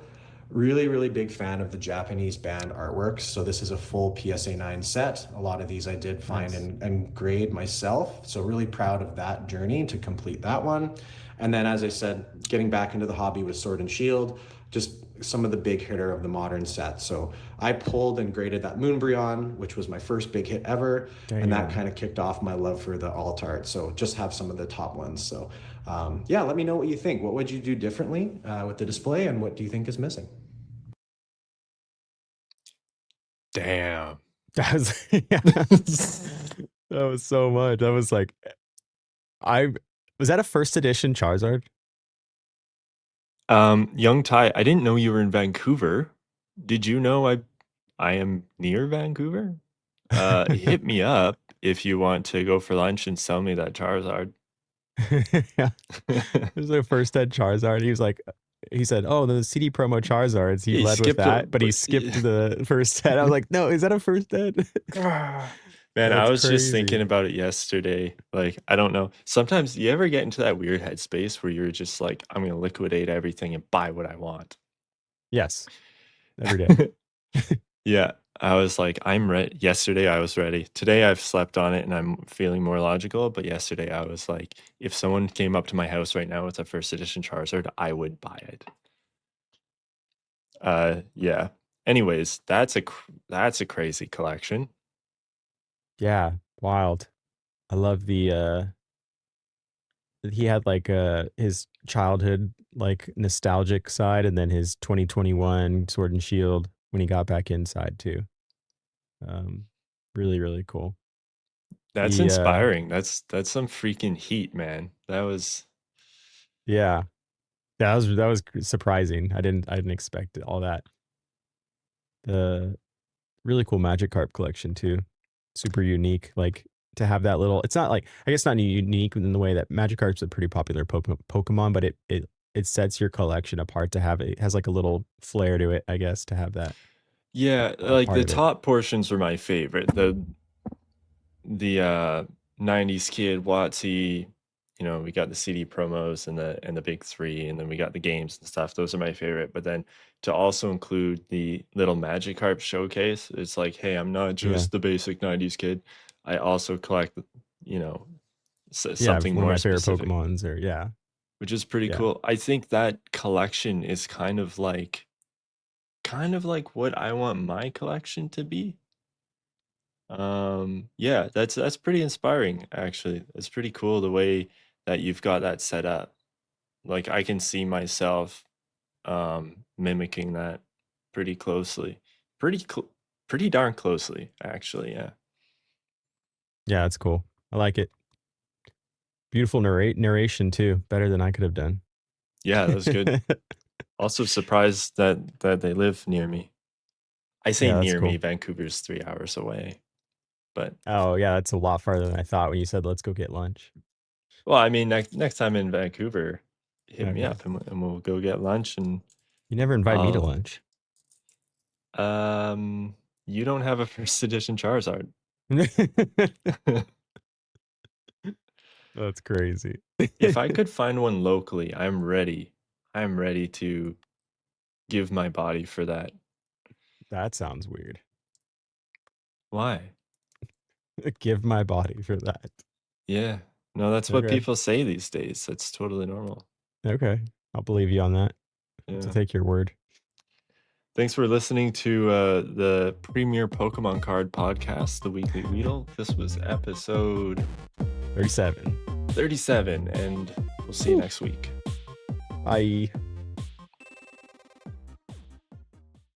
really, really big fan of the Japanese band artworks. So this is a full PSA 9 set. A lot of these I did find Nice. and grade myself. So really proud of that journey to complete that one. And then, as I said, getting back into the hobby with Sword and Shield, just some of the big hitter of the modern set. So I pulled and graded that Moonbryon, which was my first big hit ever, and that Damn. kind of kicked off my love for the alt art. So just have some of the top ones. So yeah, let me know what you think. What would you do differently with the display, and what do you think is missing? Damn. That was that was so much. That was like I was that a first edition Charizard? Young Ty, I didn't know you were in Vancouver. Did you know I am near Vancouver? Hit me up if you want to go for lunch and sell me that Charizard. Yeah. It was like first ed Charizard. He was like he said, "Oh, the CD promo Charizards." He He led with skipped a that, but he but skipped the first ed. I was like, "No, is that a first ed?" Man, I That's was just thinking crazy. about it yesterday. Like, I don't know. Sometimes you ever get into that weird headspace where you're just like, I'm gonna liquidate everything and buy what I want. Yes, every day. Yeah, I was like, I'm ready. Yesterday, I was ready. Today, I've slept on it and I'm feeling more logical. But yesterday, I was like, if someone came up to my house right now with a first edition Charizard, I would buy it. Yeah. Anyways, that's a crazy collection. Yeah, wild. I love the he had like his childhood like nostalgic side and then his 2021 Sword and Shield when he got back inside too. Um really really cool. That's The inspiring. That's some freaking heat, man. That was yeah, that was surprising. I didn't expect all that. The really cool Magikarp collection too. Super unique. Like to have that little. It's not like I guess not unique in the way that Magikarp's a pretty popular Pokemon, but it sets your collection apart to have it has like a little flair to it. I guess to have that yeah, like part the of it. top portions were my favorite. The 90s kid, Watsy, you know, we got the CD promos and the big three, and then we got the games and stuff. Those are my favorite. But then to also include the little Magikarp showcase, it's like, hey, I'm not Yeah, just the basic 90s kid. I also collect, you know, yeah. something One of more my favorite specific, Pokemons. Or yeah, which is pretty yeah, cool. I think that collection is kind of like what I want my collection to be. Yeah, that's pretty inspiring actually. It's pretty cool the way that you've got that set up. Like I can see myself mimicking that pretty closely. Pretty darn closely actually, yeah. yeah. It's cool. I like it. Beautiful narration too. Better than I could have done. Yeah, that was good. Also surprised that they live near me. I say Yeah, that's near me, cool. Vancouver's 3 hours away. But Oh yeah, that's a lot farther than I thought when you said let's go get lunch. well, I mean next time in Vancouver, hit me Okay. up and we'll go get lunch and You never invite me to I'll lunch. Um, you don't have a first edition Charizard. That's crazy. If I could find one locally, I'm ready. I'm ready to give my body for that. That sounds weird. Why? Give my body for that. Yeah. No, that's what Okay. people say these days. That's totally normal. Okay. I'll believe you on that. To Yeah. take your word. Thanks for listening to the Premier Pokemon Card Podcast, The Weekly Weedle. This was episode 37. 37, and we'll see you Woo. next week. Bye.